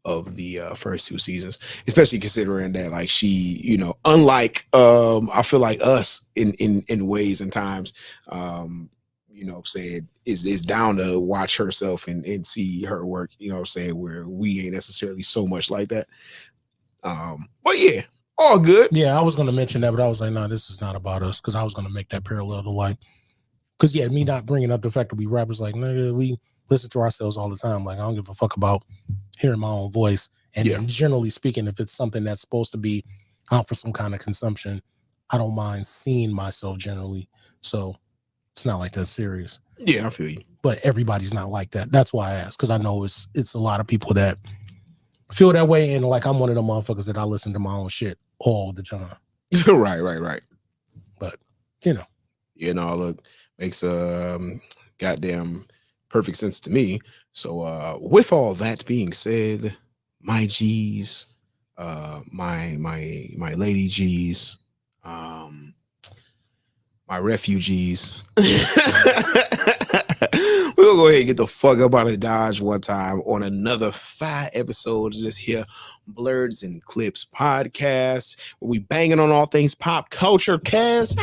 of the first 2 seasons, especially considering that, like, she, you know, unlike I feel like us in ways and times, you know what I'm saying, is down to watch herself and see her work, you know what I'm saying, where we ain't necessarily so much like that. But yeah, all good. Yeah, I was going to mention that, but I was like, no, this is not about us, because I was going to make that parallel to, like, because yeah, me not bringing up the fact that we rappers, like, nigga, we listen to ourselves all the time. Like, I don't give a fuck about hearing my own voice. And then generally speaking, if it's something that's supposed to be out for some kind of consumption, I don't mind seeing myself generally. So it's not like that serious. Yeah, I feel you. But everybody's not like that. That's why I asked, because I know it's a lot of people that feel that way. And like, I'm one of the motherfuckers that I listen to my own shit all the time. Right. But, you know. You know, look, makes goddamn perfect sense to me. So with all that being said, my G's, my lady G's, my refugees, we'll go ahead and get the fuck up out of Dodge one time on another 5 episodes of this here Blerds and Clips podcast, where we banging on all things pop culture, cast.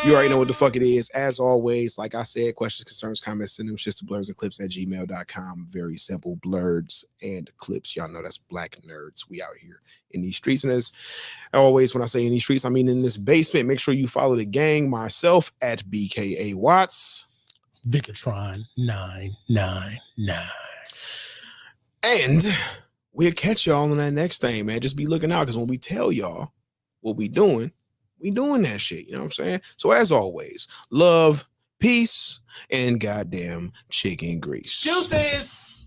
You already know what the fuck it is. As always, like I said, questions, concerns, comments, send them shits to blerdsandclips@gmail.com. Very simple. Blerds and Clips. Y'all know that's black nerds. We out here in these streets. And as always, when I say in these streets, I mean in this basement. Make sure you follow the gang. Myself at BKA Watts. Vicatron 999. And we'll catch y'all on that next thing, man. Just be looking out, because when we tell y'all what we doing that shit. You know what I'm saying? So as always, love, peace, and goddamn chicken grease. Juices.